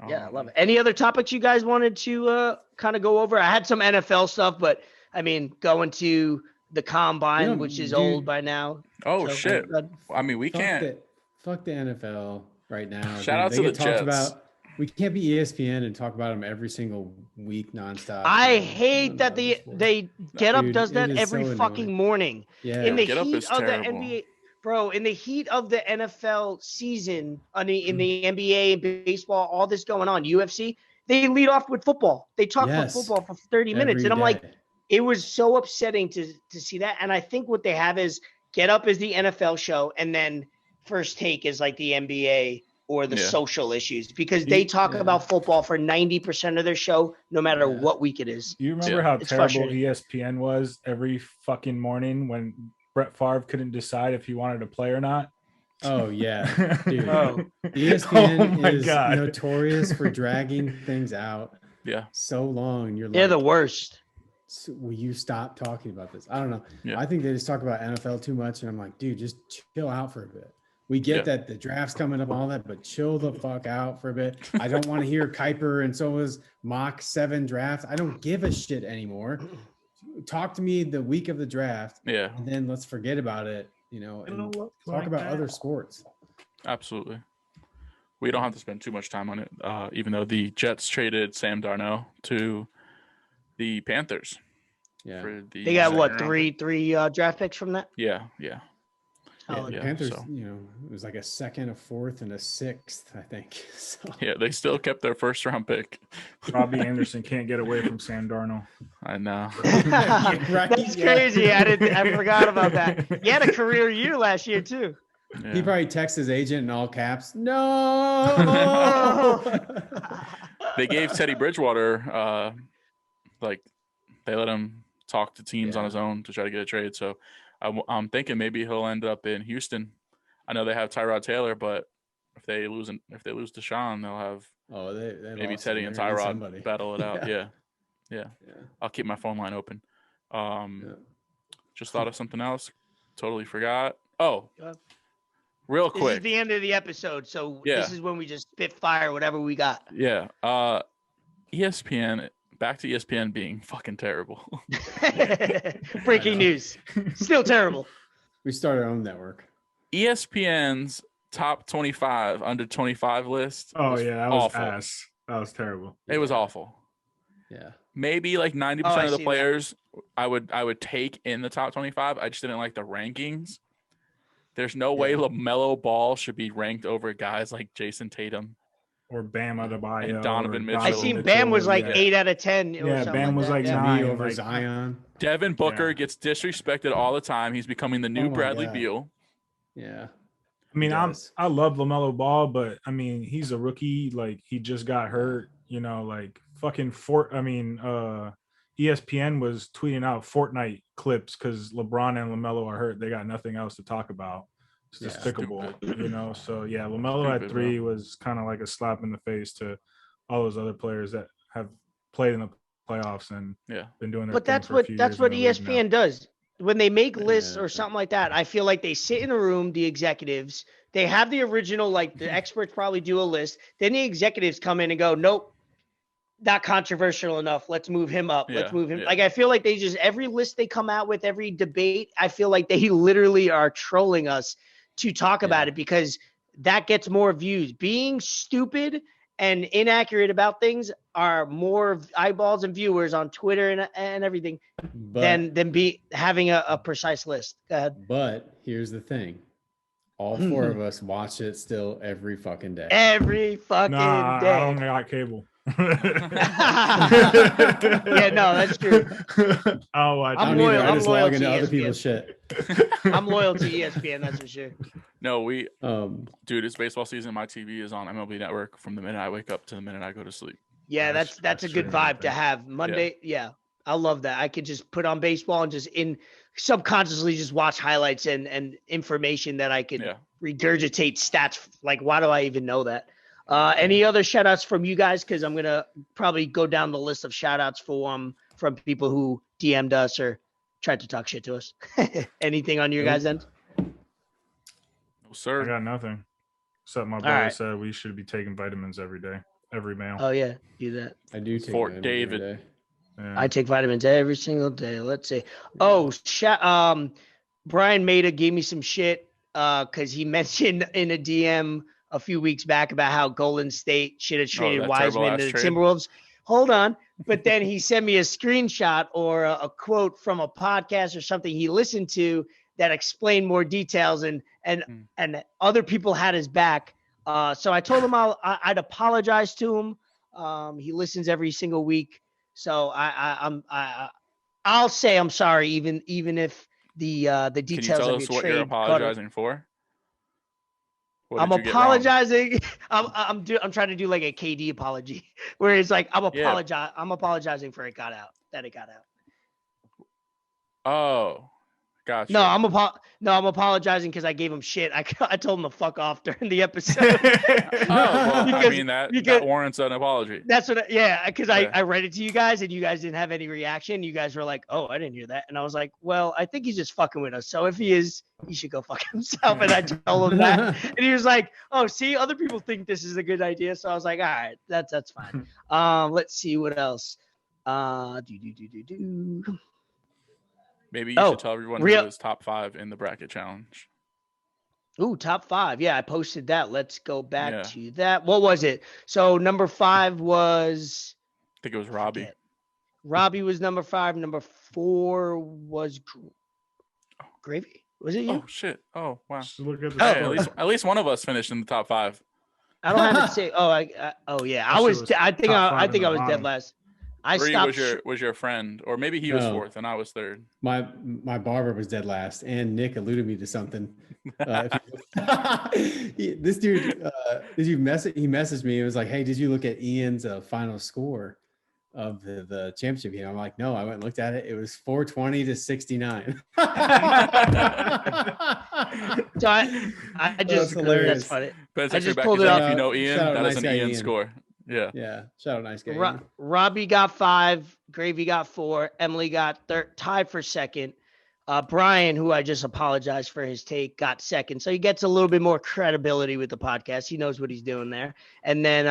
Yeah, I love it. Any other topics you guys wanted to kind of go over? I had some NFL stuff, but I mean, going to the combine, which is old by now. Oh, so shit. I mean, we can't. Fuck the NFL right now. Shout out to the Jets. We can't be ESPN and talk about them every single week nonstop. I hate that they Get Up does that every fucking morning. Yeah. In the heat of the NBA. Bro, in the heat of the NFL season, in the NBA and baseball, all this going on, UFC, they lead off with football. They talk about football for 30 minutes. And I'm like, it was so upsetting to see that. And I think what they have is Get Up is the NFL show, and then First Take is like the NBA or the social issues, because they talk about football for 90% of their show, no matter what week it is. You remember how terrible ESPN was every fucking morning when Brett Favre couldn't decide if he wanted to play or not? Oh yeah, dude. ESPN is notorious for dragging things out. so long. You're They're the worst. So will you stop talking about this? I don't know. Yeah. I think they just talk about NFL too much, and I'm like, dude, just chill out for a bit. We get that the draft's coming up and all that, but chill the fuck out for a bit. I don't want to hear Kuiper and so was Mach 7 draft. I don't give a shit anymore. Talk to me the week of the draft. Yeah. And then let's forget about it, and talk about other sports. Absolutely. We don't have to spend too much time on it, even though the Jets traded Sam Darnold to the Panthers. Yeah. They got what, three draft picks from that? Yeah. The Panthers, it was like a second, a fourth, and a sixth, I think. So. Yeah, they still kept their first round pick. Robbie Anderson can't get away from Sam Darnold. I know. That's crazy. I forgot about that. He had a career year last year too. Yeah. He probably texts his agent in all caps. No. They gave Teddy Bridgewater, they let him talk to teams on his own to try to get a trade. So I'm thinking maybe he'll end up in Houston. I know they have Tyrod Taylor, but if they lose Deshaun, they'll have they maybe Teddy and Tyrod battle it out. Yeah. I'll keep my phone line open. Just thought of something else. Totally forgot. Oh, real quick. This is the end of the episode, so this is when we just spit fire whatever we got. Yeah. ESPN. Back to ESPN being fucking terrible. Breaking news. Still terrible. We started our own network. ESPN's top 25 under 25 list. Oh, yeah. That was awful. ass. That was terrible. It was awful. Yeah. Maybe like 90% of the players I would take in the top 25. I just didn't like the rankings. There's no way LaMelo Ball should be ranked over guys like Jason Tatum. Or Bam Adebayo. And Donovan Mitchell. I seen Bam was like 8 out of 10. Yeah, Bam was like 9 over Zion. Devin Booker gets disrespected all the time. He's becoming the new Bradley Beal. Yeah. I mean, I love LaMelo Ball, but I mean, he's a rookie. Like, he just got hurt. ESPN was tweeting out Fortnite clips because LeBron and LaMelo are hurt. They got nothing else to talk about. It's despicable, So LaMelo at 3 was kind of like a slap in the face to all those other players that have played in the playoffs and been doing their But that's what ESPN does. When they make lists or something like that, I feel like they sit in a room, the executives, they have the original, like the experts probably do a list. Then the executives come in and go, nope, not controversial enough. Let's move him up. Let's move him. Like, I feel like they just, every list they come out with, every debate, I feel like they literally are trolling us to talk about it because that gets more views. Being stupid and inaccurate about things are more eyeballs and viewers on Twitter and everything than having a precise list. Go ahead. But here's the thing. All 4 of us watch it still every fucking day. Every fucking day. I don't got cable. Yeah, no, that's true. I'm loyal. I just log into other people's shit. I'm loyal to ESPN, that's for sure. No, dude, it's baseball season. My TV is on MLB Network from the minute I wake up to the minute I go to sleep. Yeah, that's a good vibe to have. Monday, I love that. I could just put on baseball and just subconsciously just watch highlights and information that I could regurgitate stats. Like, why do I even know that? Any other shout outs from you guys? Because I'm going to probably go down the list of shout outs from people who DM'd us or tried to talk shit to us. Anything on your guys' end? No, sir. I got nothing. Except my brother said we should be taking vitamins every day, every male. Oh, yeah. Do that. I do take Fort vitamins David. every day. Yeah. I take vitamins every single day. Let's see. Oh, Brian Maida gave me some shit because he mentioned in a DM a few weeks back about how Golden State should have traded Wiseman to the Timberwolves. Hold on. But then he sent me a screenshot or a quote from a podcast or something he listened to that explained more details and other people had his back. So I told him I'd apologize to him. He listens every single week. So I'll say I'm sorry, even if the details. Can you tell us what you're apologizing for? I'm apologizing. I'm trying to do like a KD apology, where it's like I'm apologizing for it got out. Oh, Gotcha. No, I'm apologizing because I gave him shit. I told him to fuck off during the episode. That warrants an apology. That's what. Because I read it to you guys and you guys didn't have any reaction. You guys were like, "Oh, I didn't hear that," and I was like, "Well, I think he's just fucking with us. So if he is, he should go fuck himself." And I told him that, and he was like, "Oh, see, other people think this is a good idea." So I was like, "All right, that's fine." Let's see what else. Maybe you should tell everyone who was top 5 in the bracket challenge. Ooh, top 5. Yeah, I posted that. Let's go back to that. What was it? So number 5 was... I think it was Robbie. Robbie was number 5. Number 4 was Gravy. Was it you? Oh, shit. Oh, wow. Just look at the at least one of us finished in the top 5. I don't have it say... I think I was dead last. Was your friend, or maybe he was 4th and I was 3rd. My barber was dead last, and Nick alluded me to something. This dude, he messaged me and was like, "Hey, did you look at Ian's final score of the championship game?" I'm like, "No, I went and looked at it. It was 420 to 69." So I just hilarious. That's funny. But I just pulled it up. If you know Ian, that is an Ian score. Yeah. Shout out, nice guy. Robbie got 5, Gravy got 4, Emily got tied for 2nd. Brian, who I just apologized for his take, got 2nd. So he gets a little bit more credibility with the podcast. He knows what he's doing there. And then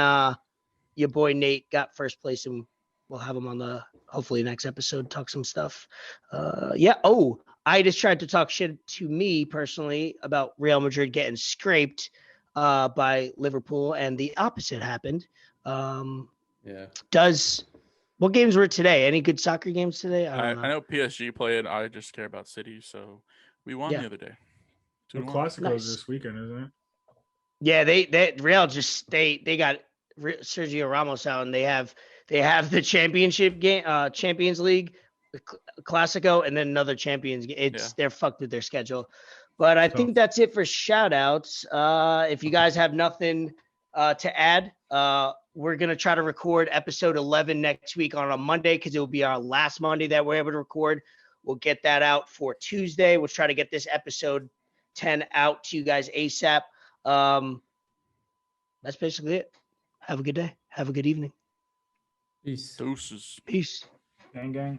your boy Nate got 1st place, and we'll have him on the hopefully next episode, talk some stuff. I just tried to talk shit to me personally about Real Madrid getting scraped by Liverpool, and the opposite happened. What games were today? Any good soccer games today? I know PSG played. I just care about City, so we won the other day. The Clasico's this weekend, isn't it? Yeah, they Real just they got Sergio Ramos out, and they have the championship game, Champions League, Clasico, and then another Champions game. They're fucked with their schedule. But I think that's it for shout outs. If you guys have nothing to add, we're going to try to record episode 11 next week on a Monday, because it will be our last Monday that we're able to record. We'll get that out for Tuesday. We'll try to get this episode 10 out to you guys ASAP. That's basically it. Have a good day. Have a good evening. Peace. Deuces. Peace. Gang, gang.